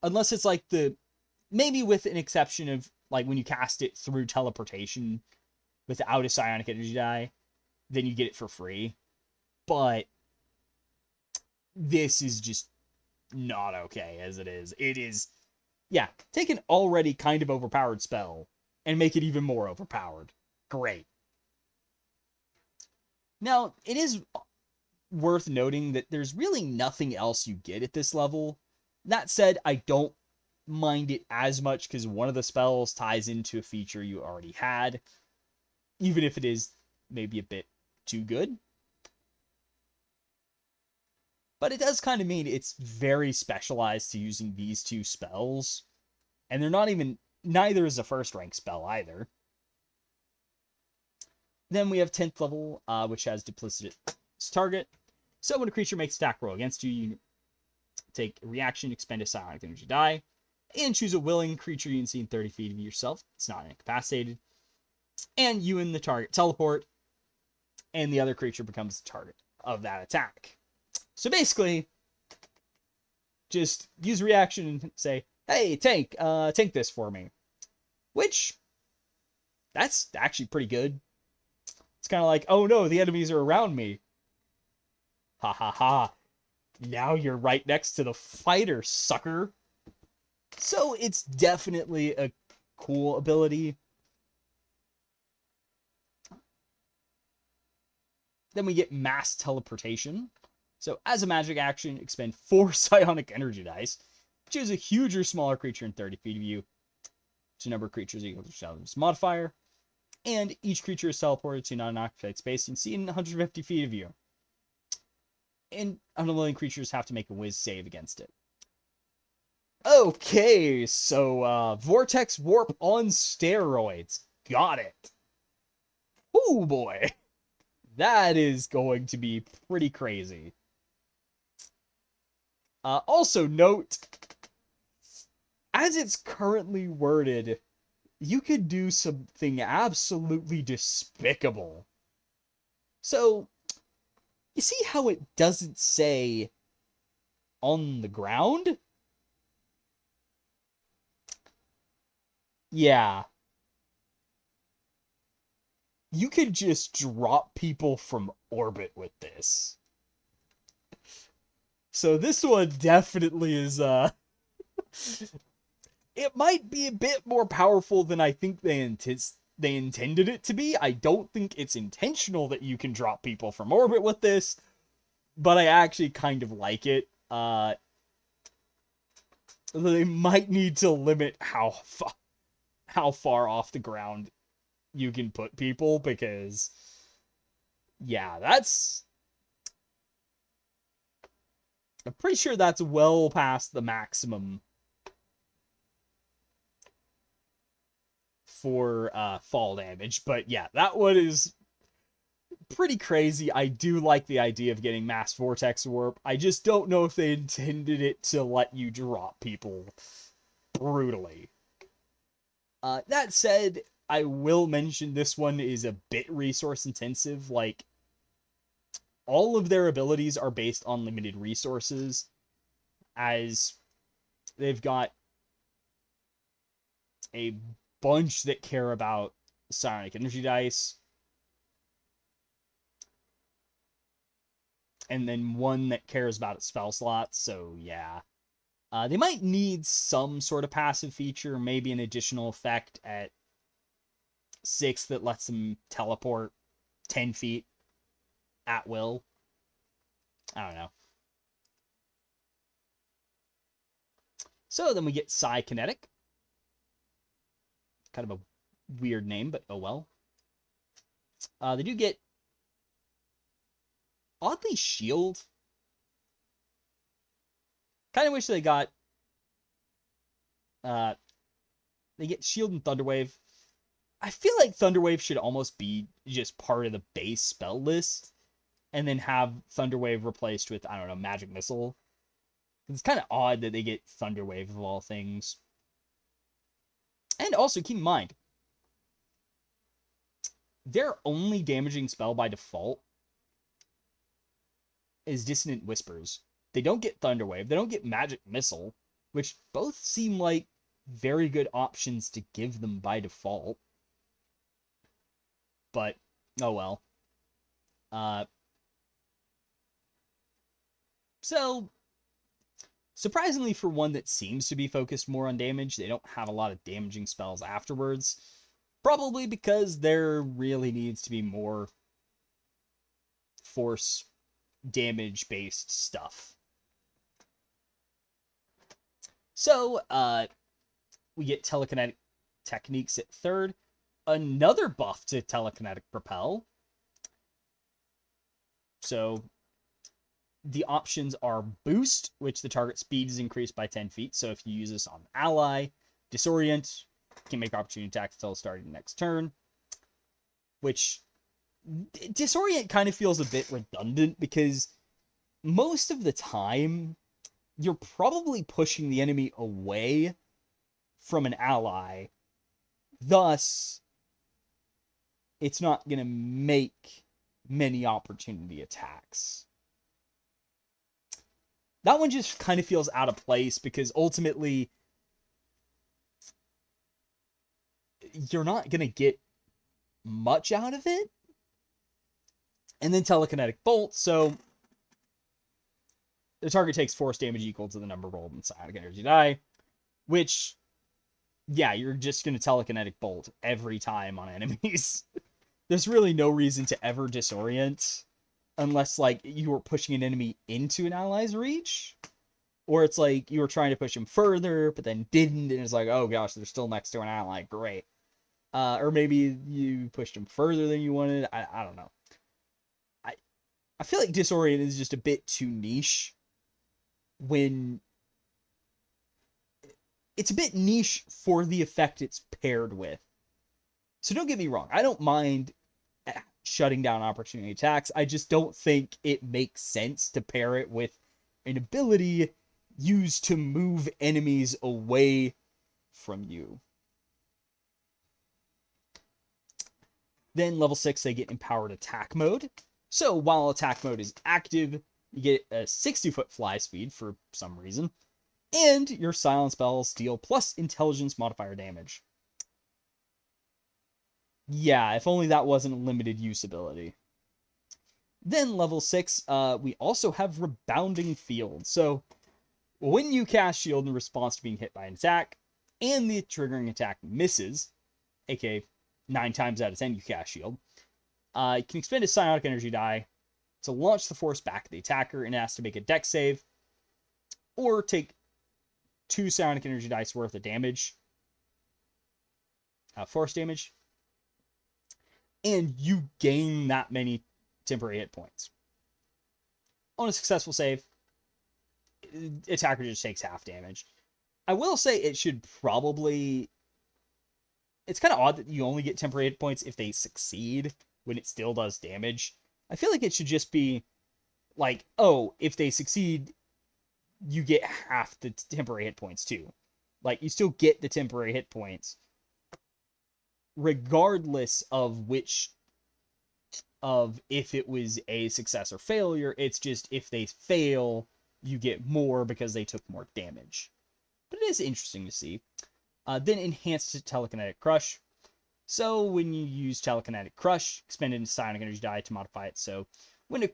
Unless it's like maybe with an exception of like when you cast it through teleportation without a psionic energy die, then you get it for free. But this is just not okay as it is. It is, yeah, take an already kind of overpowered spell and make it even more overpowered. Great. Now, it is worth noting that there's really nothing else you get at this level. That said, I don't mind it as much because one of the spells ties into a feature you already had, even if it is maybe a bit too good. But it does kind of mean it's very specialized to using these two spells, and they're not even, neither is a first rank spell either. Then we have 10th level, which has duplicitous target. So when a creature makes attack roll against you, you take a reaction, expend a psionic energy die, and choose a willing creature you can see in 30 feet of yourself. It's not incapacitated. And you and the target teleport, and the other creature becomes the target of that attack. So basically, just use reaction and say, hey, tank this for me. Which, that's actually pretty good. It's kind of like, oh no, the enemies are around me. Ha ha ha. Now you're right next to the fighter, sucker. So it's definitely a cool ability. Then we get mass teleportation. So as a magic action, expend 4 psionic energy dice. Choose a huge or smaller creature in 30 feet of you. To number of creatures equal to its modifier. And each creature is teleported to non-occupied space and seen 150 feet of you. And unwilling creatures have to make a whiz save against it. Okay, so Vortex Warp on steroids. Got it. Oh boy. That is going to be pretty crazy. Also note, as it's currently worded, you could do something absolutely despicable. So, you see how it doesn't say on the ground? Yeah. You could just drop people from orbit with this. So this one definitely is, it might be a bit more powerful than I think they intended it to be. I don't think it's intentional that you can drop people from orbit with this, but I actually kind of like it. They might need to limit how far off the ground you can put people, because yeah, I'm pretty sure that's well past the maximum for fall damage. But yeah, that one is pretty crazy. I do like the idea of getting mass vortex warp. I just don't know if they intended it to let you drop people brutally. That said, I will mention this one is a bit resource intensive. Like, all of their abilities are based on limited resources, as they've got a bunch that care about psionic energy dice, and then one that cares about its spell slots. So yeah, they might need some sort of passive feature, maybe an additional effect at 6 that lets them teleport 10 feet at will. I don't know. So then we get Psykinetic. Kind of a weird name, but oh well. They do get oddly shield. Kind of wish they got they get shield and Thunderwave. I feel like Thunderwave should almost be just part of the base spell list, and then have Thunderwave replaced with, I don't know, Magic Missile. It's kind of odd that they get Thunderwave of all things. And also, keep in mind, their only damaging spell by default is Dissonant Whispers. They don't get Thunderwave. They don't get Magic Missile, which both seem like very good options to give them by default. But, oh well. So, surprisingly for one that seems to be focused more on damage, they don't have a lot of damaging spells afterwards. Probably because there really needs to be more force damage-based stuff. So, we get Telekinetic Techniques at third. Another buff to Telekinetic Propel. So, the options are Boost, which the target speed is increased by 10 feet. So if you use this on an ally, Disorient, can make opportunity attacks until starting the next turn. Which, Disorient kind of feels a bit redundant because most of the time, you're probably pushing the enemy away from an ally. Thus, it's not going to make many opportunity attacks. That one just kind of feels out of place because ultimately you're not going to get much out of it. And then Telekinetic Bolt, so the target takes force damage equal to the number rolled in Psionic Energy die, which, yeah, you're just going to Telekinetic Bolt every time on enemies. There's really no reason to ever disorient unless, like, you were pushing an enemy into an ally's reach, or it's like you were trying to push them further, but then didn't, and it's like, oh gosh, they're still next to an ally, great. Or maybe you pushed them further than you wanted. I don't know. I feel like disorient is just a bit too niche when it's a bit niche for the effect it's paired with. So don't get me wrong, I don't mind shutting down opportunity attacks. I just don't think it makes sense to pair it with an ability used to move enemies away from you. Then level 6, they get Empowered Attack Mode. So while attack mode is active, you get a 60-foot fly speed for some reason, and your silent spells deal plus intelligence modifier damage. Yeah, if only that wasn't a limited use ability. Then level 6, we also have Rebounding Field. So when you cast Shield in response to being hit by an attack, and the triggering attack misses, aka 9 times out of 10 you cast Shield, you can expend a Psionic Energy die to launch the force back at the attacker, and it has to make a dex save, or take 2 Psionic Energy dice worth of damage, force damage, and you gain that many temporary hit points. On a successful save, attacker just takes half damage. I will say it should probably... It's kind of odd that you only get temporary hit points if they succeed when it still does damage. I feel like it should just be like, oh, if they succeed, you get half the temporary hit points too. Like, you still get the temporary hit points regardless of if it was a success or failure. It's just if they fail, you get more because they took more damage. But it is interesting to see. Then Enhanced Telekinetic Crush. So when you use Telekinetic Crush, expend a Psionic Energy die to modify it. So when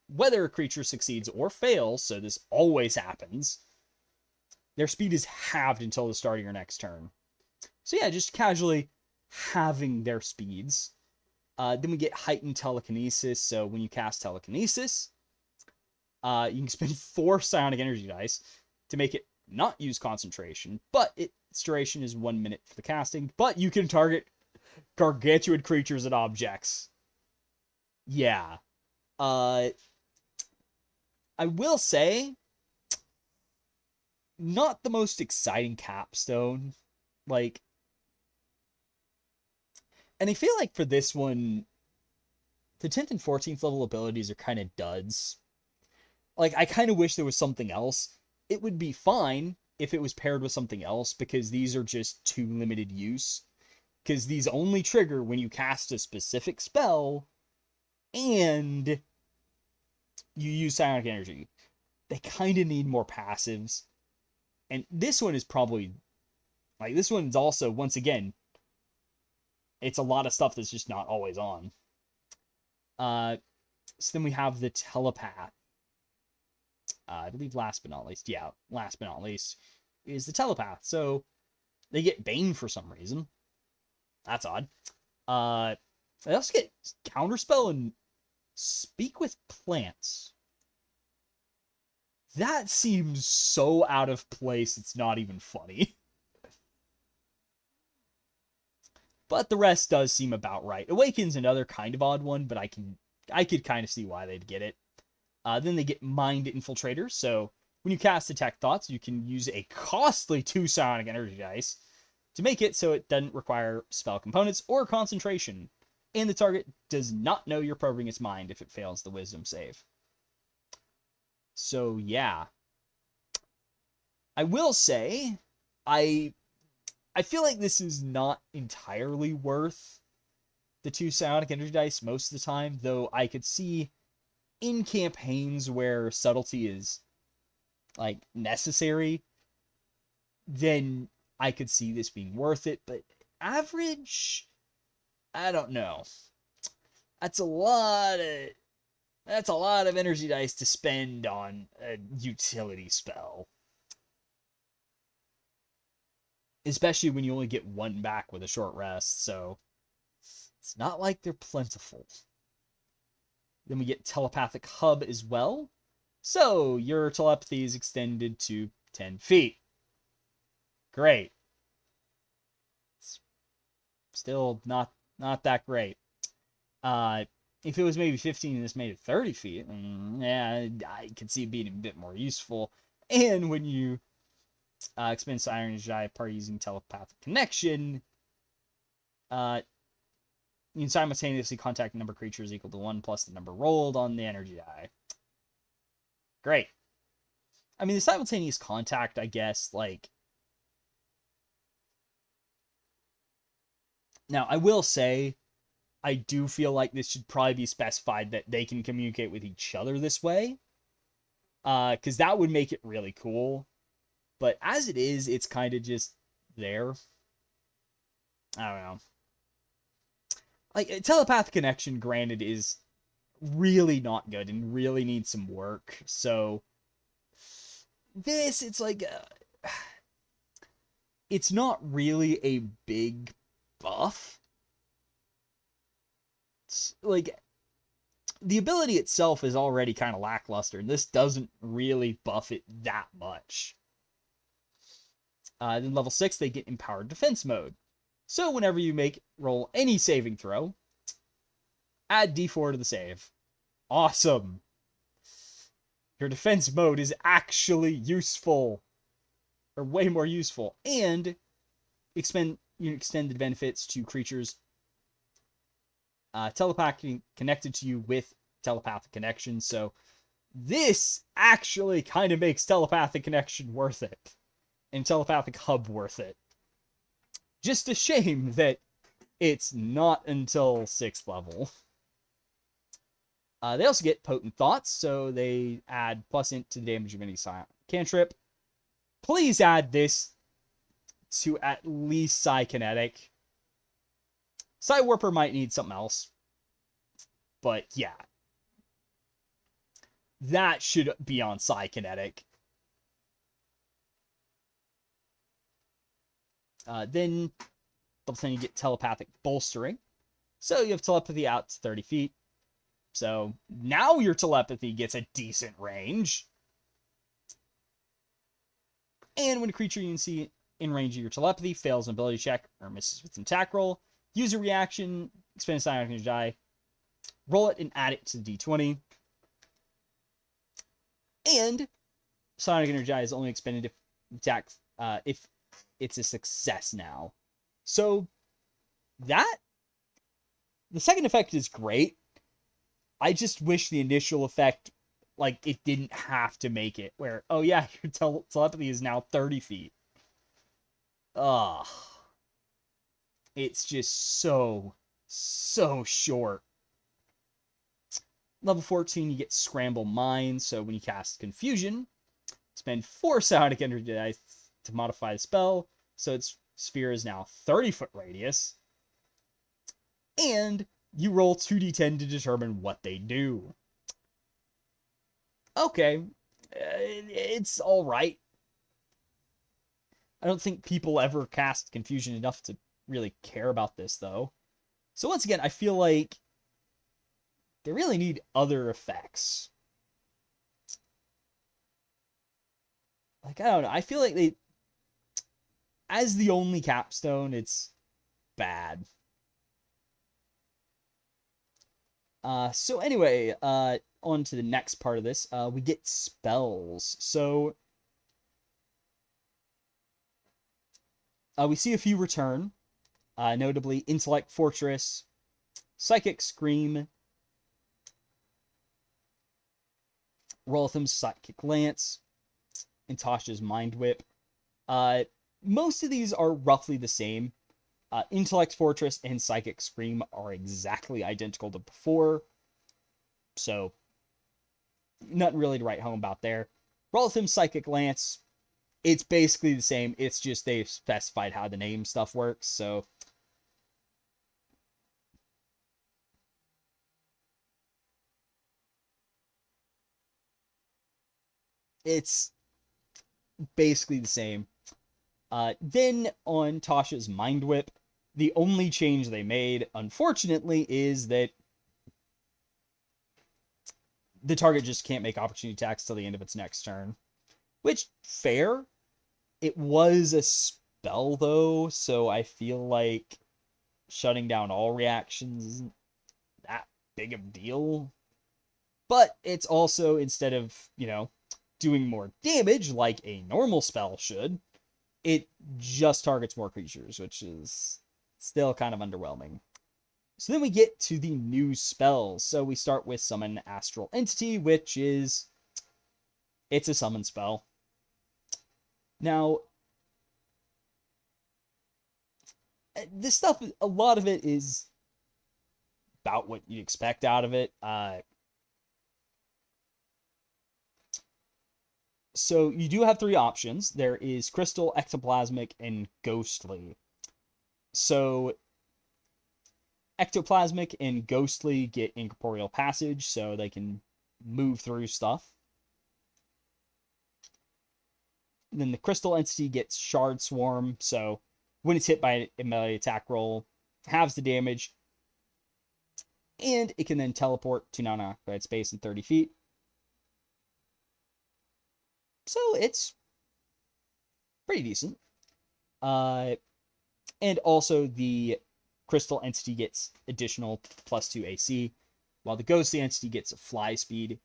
whether a creature succeeds or fails, so this always happens, their speed is halved until the start of your next turn. So yeah, just casually having their speeds. Then we get Heightened Telekinesis. So when you cast Telekinesis, you can spend 4 Psionic Energy dice to make it not use concentration, but its duration is 1 minute for the casting, but you can target gargantuan creatures and objects. Yeah. I will say, not the most exciting capstone. Like, and I feel like for this one, the 10th and 14th level abilities are kind of duds. Like, I kind of wish there was something else. It would be fine if it was paired with something else, because these are just too limited use. Because these only trigger when you cast a specific spell and you use Psionic Energy. They kind of need more passives. And this one is probably... Like, this one's also, once again, it's a lot of stuff that's just not always on. So then we have the Telepath. I believe last but not least, is the Telepath. So they get Bane for some reason. That's odd. They also get Counterspell and Speak with Plants. That seems so out of place, it's not even funny. But the rest does seem about right. Awaken's another kind of odd one, but I could kind of see why they'd get it. Then they get Mind Infiltrator. So when you cast Detect Thoughts, you can use a costly 2 Psionic Energy Dice to make it so it doesn't require spell components or concentration. And the target does not know you're probing its mind if it fails the Wisdom save. So yeah. I will say, I feel like this is not entirely worth the 2 Psionic Energy Dice most of the time, though I could see in campaigns where subtlety is, like, necessary, then I could see this being worth it, but average, I don't know. That's a lot of energy dice to spend on a utility spell. Especially when you only get 1 back with a short rest, so it's not like they're plentiful. Then we get Telepathic Hub as well. So your telepathy is extended to 10 feet. Great. It's still not that great. If it was maybe 15 and this made it 30 feet, yeah, I could see it being a bit more useful. And when you expend Psi Energy Part using Telepathic Connection, you can simultaneously contact the number of creatures equal to 1 plus the number rolled on the energy die. Great. I mean, the simultaneous contact, I guess, like... Now, I will say, I do feel like this should probably be specified that they can communicate with each other this way. Because that would make it really cool. But as it is, it's kind of just there. I don't know. Like, telepathic connection, granted, is really not good and really needs some work. So, this, it's like... it's not really a big buff. It's like, the ability itself is already kind of lackluster. This doesn't really buff it that much. Then level 6, they get Empowered Defense Mode. So whenever you roll any saving throw, add d4 to the save. Awesome. Your defense mode is actually useful. Or way more useful. And you extend the benefits to creatures telepathically connected to you with telepathic connection. So this actually kind of makes telepathic connection worth it. And telepathic hub worth it. Just a shame that it's not until 6th level. They also get Potent Thoughts, so they add +int to the damage of any silent cantrip. Please add this to at least Psykinetic. Psi Warper might need something else. But yeah. That should be on Psykinetic. Then you get Telepathic Bolstering. So you have telepathy out to 30 feet. So now your telepathy gets a decent range. And when a creature you can see in range of your telepathy fails an ability check or misses with an attack roll, use a reaction, expend a Psionic Energy die, roll it and add it to the d20. And Psionic Energy die is only expended if it's a success now. So the second effect is great. I just wish the initial effect, like, it didn't have to make it where, oh yeah, your telepathy is now 30 feet. Ugh. It's just so short. Level 14, you get Scramble Mind, so when you cast Confusion, spend 4 Psionic Energy dice to modify the spell, so its sphere is now 30-foot radius. And you roll 2d10 to determine what they do. Okay, It's all right. I don't think people ever cast Confusion enough to really care about this, though. So once again, I feel like they really need other effects. Like, I don't know. I feel like they, as the only capstone, it's bad. So anyway, on to the next part of this. We get spells. So we see a few return, notably Intellect Fortress, Psychic Scream, Roltham's Psychic Lance, and Tasha's Mind Whip. Most of these are roughly the same. Intellect Fortress and Psychic Scream are exactly identical to before, so nothing really to write home about there. Roltham's Psychic Lance, it's basically the same. It's just they've specified how the name stuff works, so it's basically the same. Then on Tasha's Mind Whip, the only change they made, unfortunately, is that the target just can't make opportunity attacks till the end of its next turn. Which, fair. It was a spell, though, so I feel like shutting down all reactions isn't that big of a deal. But it's also, instead of, doing more damage like a normal spell should, it just targets more creatures, which is still kind of underwhelming. So then we get to the new spells. So we start with Summon Astral Entity, which is, it's a summon spell. Now, this stuff, a lot of it is about what you'd expect out of it. So you do have three options. There is Crystal, Ectoplasmic, and Ghostly. So Ectoplasmic and Ghostly get Incorporeal Passage, so they can move through stuff. And then the Crystal Entity gets Shard Swarm, so when it's hit by a melee attack roll, halves the damage, and it can then teleport to non-occupied space in 30 feet. So it's pretty decent. And also the Crystal Entity gets additional +2 AC, while the Ghostly Entity gets a fly speed.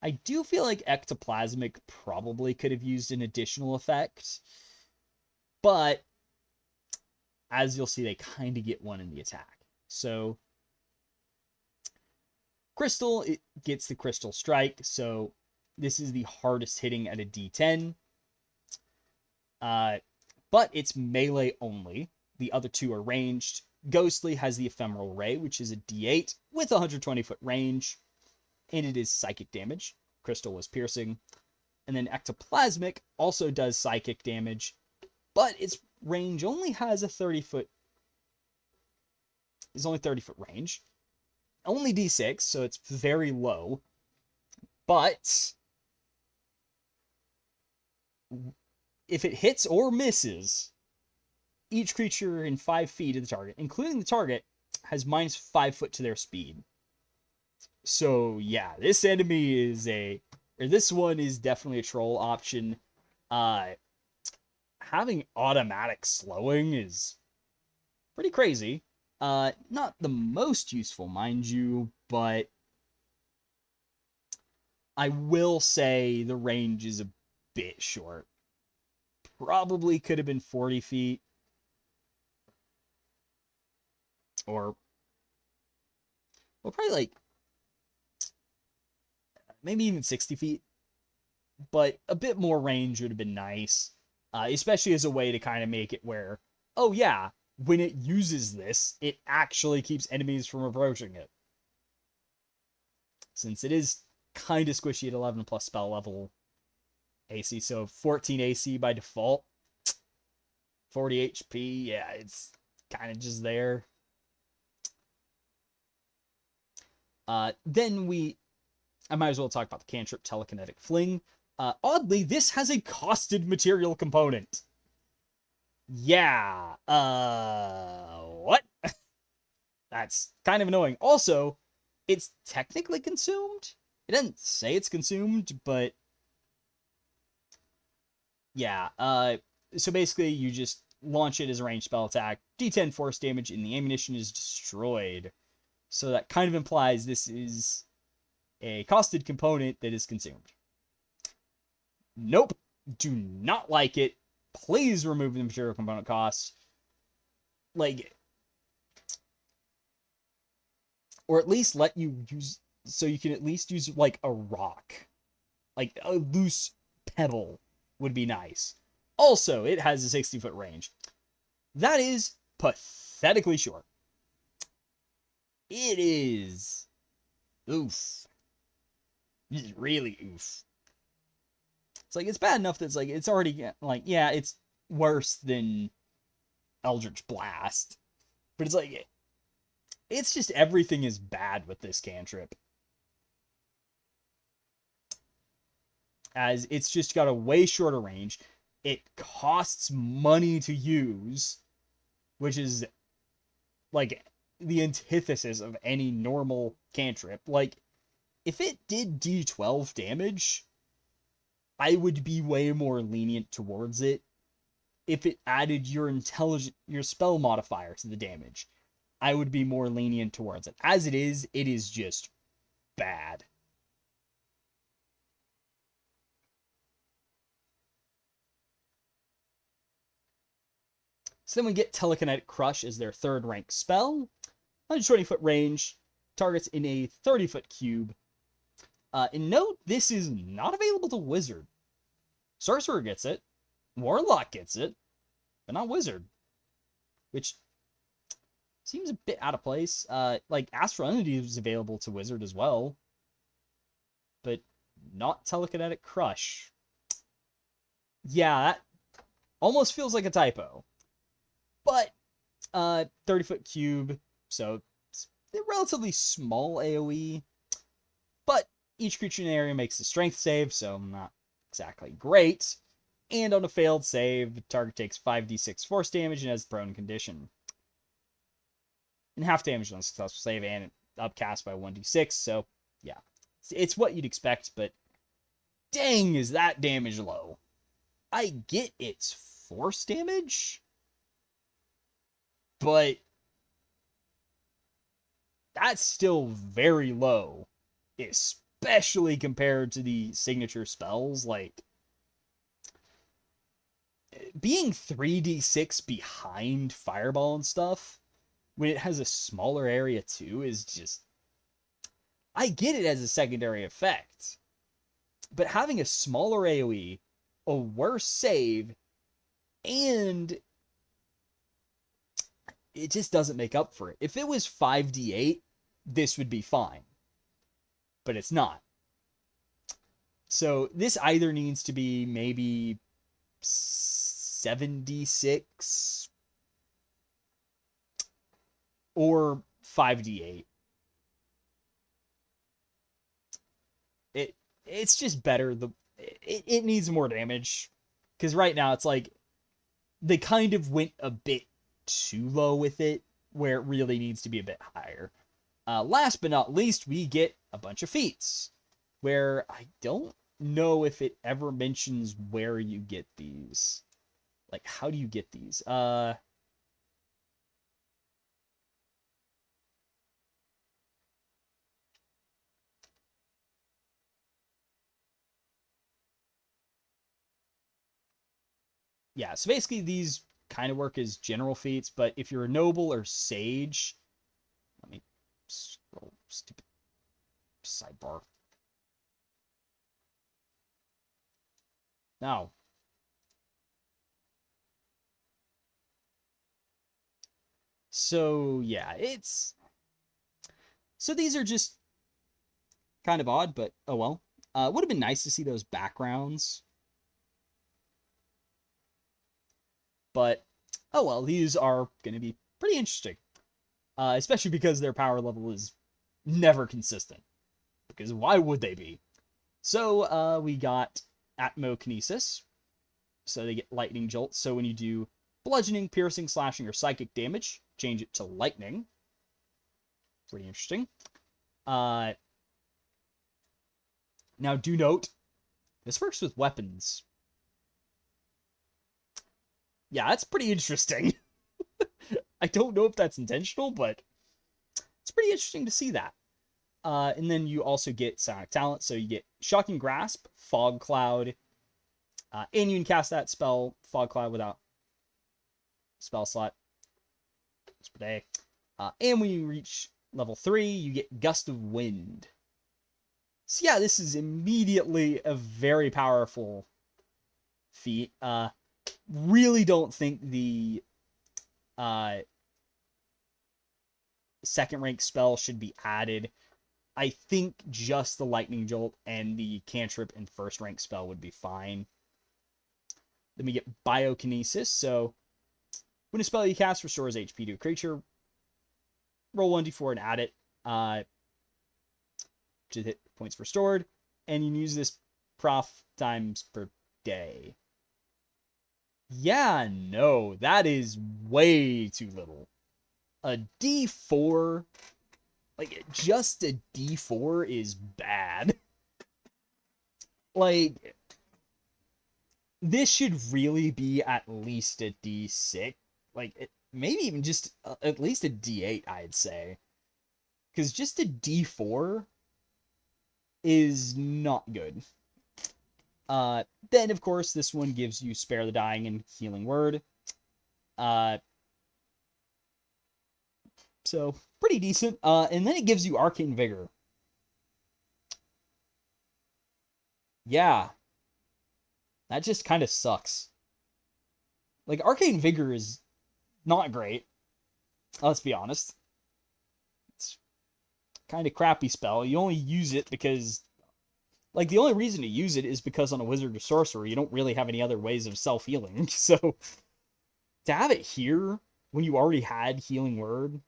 I do feel like Ectoplasmic probably could have used an additional effect, but as you'll see, they kind of get one in the attack. So Crystal, it gets the Crystal Strike, so this is the hardest hitting at a D10. But it's melee only. The other two are ranged. Ghostly has the Ephemeral Ray, which is a D8 with 120-foot range, and it is psychic damage. Crystal was piercing. And then Ectoplasmic also does psychic damage, but its range only has a 30-foot. It's only 30-foot range. Only D6, so it's very low. But if it hits or misses, each creature in 5 feet of the target, including the target, has -5 foot to their speed. So yeah, this enemy is this one is definitely a troll option. Having automatic slowing is pretty crazy. Not the most useful, mind you, but I will say the range is a bit short. Probably could have been 40 feet. Or, well, probably like, maybe even 60 feet. But a bit more range would have been nice. Especially as a way to kind of make it where, oh yeah, when it uses this, it actually keeps enemies from approaching it. Since it is kind of squishy at 11 plus spell level AC, so 14 AC by default, 40 HP, yeah, it's kind of just there. Then we I might as well talk about the cantrip Telekinetic Fling. Oddly, this has a costed material component. Yeah, what? That's kind of annoying. Also, it's technically consumed. It doesn't say it's consumed, but yeah, so basically you just launch it as a ranged spell attack, d10 force damage, and the ammunition is destroyed. So that kind of implies this is a costed component that is consumed. Nope, do not like it. Please remove the material component cost. Like, or at least let you use, so you can at least use like a rock. Like a loose pebble would be nice. Also, it has a 60-foot range. That is pathetically short. It is oof. It is really oof. It's like, it's bad enough that it's like, it's already like, yeah, it's worse than Eldritch Blast. But it's like, it's just everything is bad with this cantrip. As it's just got a way shorter range. It costs money to use, which is like the antithesis of any normal cantrip. Like, if it did D12 damage, I would be way more lenient towards it. If it added your spell modifier to the damage, I would be more lenient towards it. As it is just bad. So then we get Telekinetic Crush as their third rank spell. 120-foot range, targets in a 30-foot cube. And note, this is not available to Wizard. Sorcerer gets it, Warlock gets it, but not Wizard. Which seems a bit out of place. Like, Astral Entity is available to Wizard as well, but not Telekinetic Crush. Yeah, that almost feels like a typo. But 30-foot cube, so it's a relatively small AoE. But each creature in the area makes a strength save, so not exactly great. And on a failed save, the target takes 5d6 force damage and has the prone condition. And half damage on a successful save, and upcast by 1d6, so yeah. It's what you'd expect, but dang, is that damage low. I get it's force damage, but that's still very low, especially compared to the signature spells. Like, being 3d6 behind Fireball and stuff, when it has a smaller area too, is just... I get it as a secondary effect, but having a smaller AoE, a worse save, and it just doesn't make up for it. If it was 5d8, this would be fine. But it's not. So this either needs to be maybe 7d6 or 5d8. It's just better. It needs more damage. Because right now it's like they kind of went a bit too low with it, where it really needs to be a bit higher. Last but not least, we get a bunch of feats, where I don't know if it ever mentions where you get these. Like, how do you get these? Yeah, so basically these kind of work as general feats, but if you're a noble or sage, let me scroll, stupid sidebar. Now, so yeah, so these are just kind of odd, but oh well. Would have been nice to see those backgrounds, but oh well, these are going to be pretty interesting, especially because their power level is never consistent. because why would they be? So we got Atmokinesis. So they get Lightning Jolt. So when you do bludgeoning, piercing, slashing, or psychic damage, change it to lightning. Pretty interesting. Now do note, this works with weapons. Yeah, that's pretty interesting. I don't know if that's intentional, but it's pretty interesting to see that. And then you also get Psionic Talent, so you get Shocking Grasp, Fog Cloud, and you can cast that spell, Fog Cloud, without spell slot. That's per day. And when you reach level 3, you get Gust of Wind. So yeah, this is immediately a very powerful feat. Really don't think the second rank spell should be added. I think just the Lightning Jolt and the cantrip and first rank spell would be fine. Then we get Biokinesis. So when a spell you cast restores HP to a creature, roll 1d4 and add it to hit points restored, and you can use this prof times per day. Yeah, no, that is way too little. A D4, like, just a D4 is bad. Like, this should really be at least a D6. Like, maybe even just at least a D8, I'd say. Because just a D4 is not good. Then, of course, this one gives you Spare the Dying and Healing Word. So, pretty decent. And then it gives you Arcane Vigor. Yeah. That just kind of sucks. Like, Arcane Vigor is not great. Let's be honest. It's kind of crappy spell. You only use it because... Like, the only reason to use it is because on a wizard or sorcerer, you don't really have any other ways of self-healing. So, to have it here, when you already had Healing Word,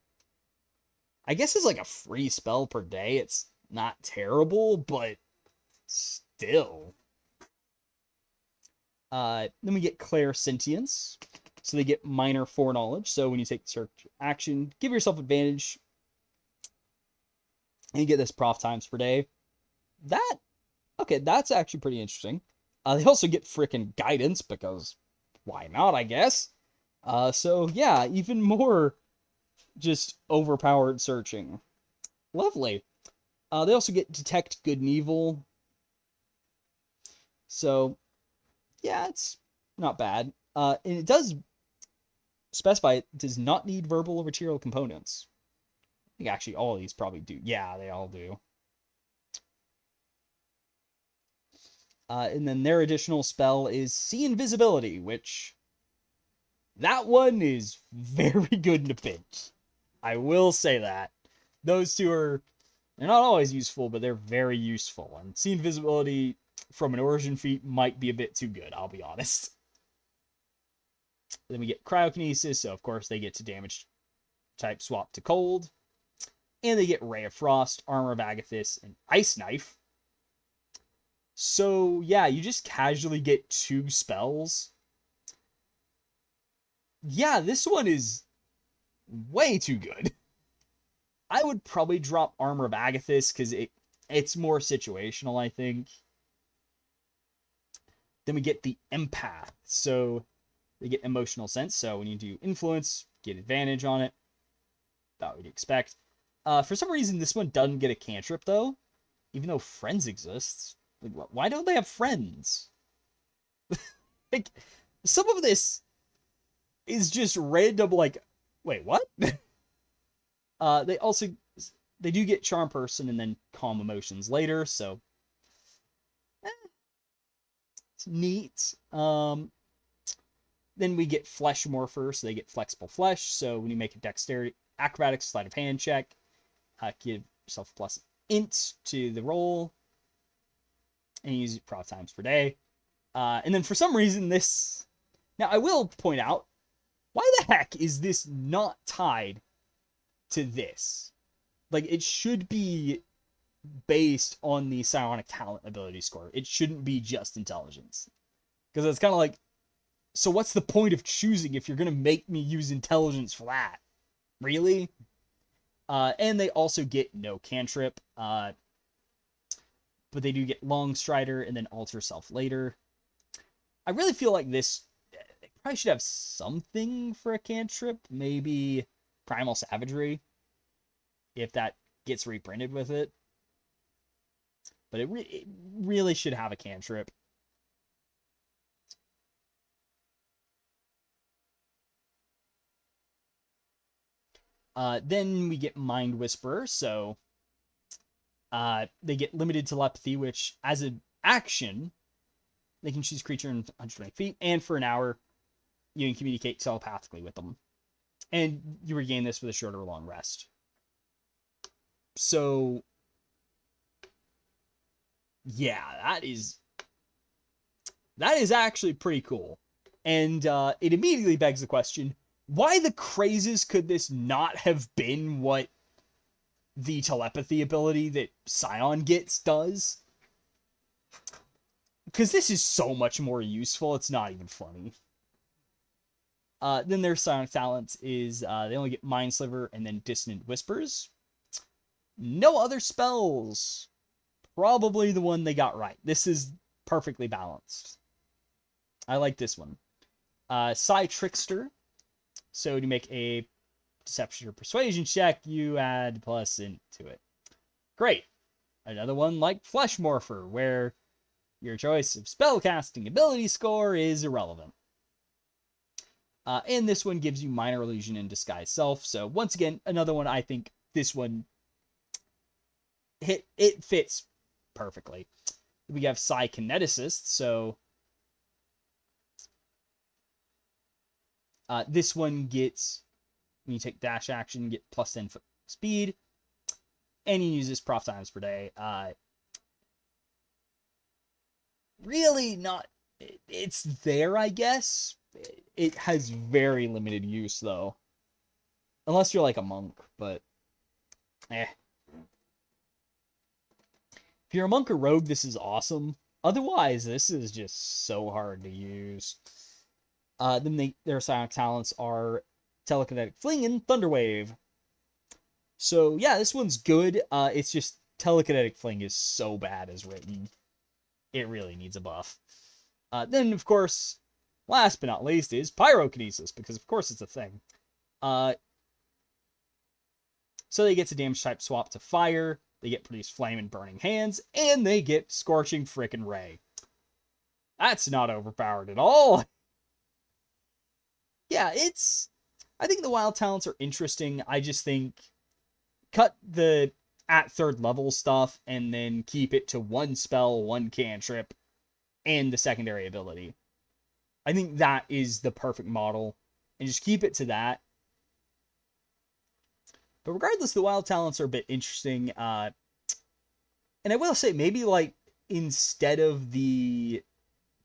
I guess it's like a free spell per day. It's not terrible, but still. Then we get Clairsentience. So they get minor foreknowledge. So when you take the search action, give yourself advantage. And you get this prof times per day. Okay, that's actually pretty interesting. They also get frickin' guidance, because why not, I guess? So yeah, even more just overpowered searching. Lovely. They also get detect good and evil. So yeah, it's not bad. And it does specify it does not need verbal or material components. I think actually all of these probably do. Yeah, they all do. And then their additional spell is See Invisibility, which... that one is very good in a pinch. I will say that. Those two are... they're not always useful, but they're very useful. And See Invisibility from an origin feat might be a bit too good, I'll be honest. Then we get Cryokinesis, so of course they get to damage type swap to cold. And they get Ray of Frost, Armor of Agathis, and Ice Knife. So, yeah, you just casually get 2 spells. Yeah, this one is way too good. I would probably drop Armor of Agathis, because it's more situational, I think. Then we get the Empath. So, they get Emotional Sense. So, when you do Influence, get advantage on it. That would expect. For some reason, this one doesn't get a cantrip, though. Even though Friends exists. Like, why don't they have Friends? Like, some of this is just random, like, wait, what? They do get Charm Person and then Calm Emotions later, so it's neat. Then we get Flesh Morpher, so they get Flexible Flesh, so when you make a Dexterity, Acrobatics, Sleight of Hand check, give yourself plus int to the roll, and use it prof times per day. And then for some reason this... Now, I will point out, why the heck is this not tied to this? Like, it should be based on the psionic talent ability score. It shouldn't be just intelligence. Because it's kind of like, so what's the point of choosing if you're going to make me use intelligence for that? Really? And they also get no cantrip. But they do get Long Strider and then Alter Self later. I really feel like this probably should have something for a cantrip. Maybe Primal Savagery, if that gets reprinted with it. But it really should have a cantrip. Then we get Mind Whisperer, so they get limited telepathy, which as an action, they can choose creature in 120 feet, and for an hour, you can communicate telepathically with them. And you regain this with a short or long rest. So, yeah, that is actually pretty cool. And it immediately begs the question, why the crazes could this not have been what the telepathy ability that Psion gets does? Because this is so much more useful, it's not even funny. Then their psionic talents is they only get Mind Sliver and then Dissonant Whispers. No other spells. Probably the one they got right. This is perfectly balanced. I like this one. Psi Trickster. So to make a Deception or Persuasion check, you add plus into it. Great. Another one like Flesh Morpher, where your choice of spellcasting ability score is irrelevant. And this one gives you Minor Illusion and Disguise Self. So once again, another one, I think this one, it fits perfectly. We have Psykineticist, so this one gets, when you take dash action, get plus 10 foot speed, and you use this prof times per day. Really not, it's there, I guess. It has very limited use, though. Unless you're like a monk, but If you're a monk or rogue, this is awesome. Otherwise, this is just so hard to use. Then their psionic talents are Telekinetic Fling and Thunderwave. So yeah, this one's good. It's just Telekinetic Fling is so bad as written. It really needs a buff. Then, of course, last but not least is Pyrokinesis, because of course it's a thing. So they get a damage type swap to fire, they get Produce Flame and Burning Hands, and they get Scorching Frickin' Ray. That's not overpowered at all. Yeah, I think the wild talents are interesting. I just think cut the at third level stuff and then keep it to one spell, one cantrip, and the secondary ability. I think that is the perfect model, and just keep it to that. But regardless, the wild talents are a bit interesting. And I will say, maybe like instead of the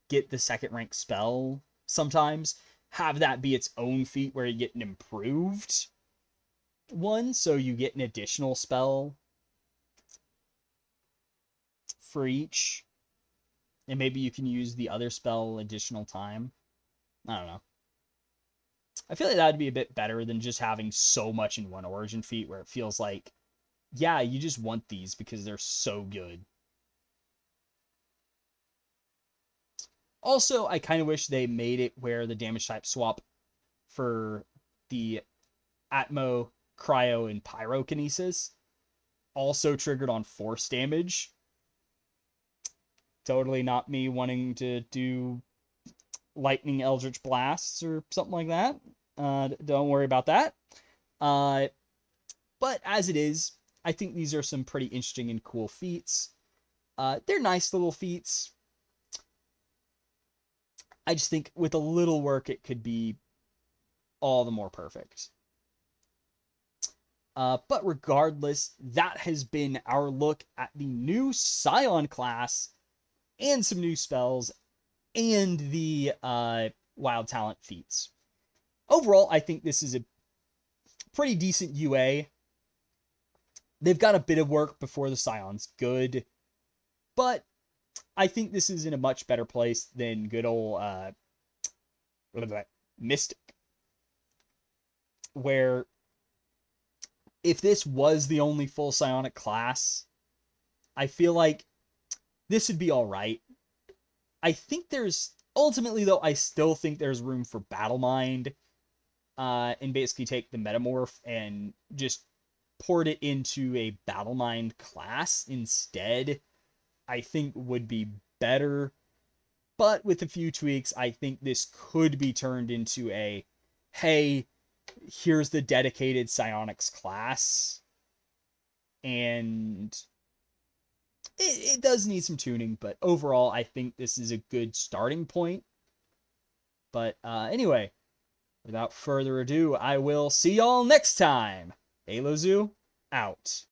get the second rank spell, sometimes have that be its own feat where you get an improved one, so you get an additional spell for each. And maybe you can use the other spell additional time. I don't know. I feel like that would be a bit better than just having so much in one origin feat where it feels like, yeah, you just want these because they're so good. Also, I kind of wish they made it where the damage type swap for the Atmo, Cryo, and Pyrokinesis also triggered on force damage. Totally not me wanting to do Lightning Eldritch Blasts or something like that. Don't worry about that. But as it is, I think these are some pretty interesting and cool feats. They're nice little feats. I just think with a little work, it could be all the more perfect. But regardless, that has been our look at the new Psion class and some new spells and the wild talent feats. Overall, I think this is a pretty decent UA. They've got a bit of work before the Scion's good, but I think this is in a much better place than good old Mystic, where if this was the only full psionic class, I feel like this would be all right. I think there's ultimately, though, I still think there's room for Battle Mind, and basically take the Metamorph and just port it into a Battle Mind class instead. I think would be better, but with a few tweaks, I think this could be turned into a, hey, here's the dedicated psionics class, and it does need some tuning, but overall, I think this is a good starting point. But anyway, without further ado, I will see y'all next time. Halo Zoo, out.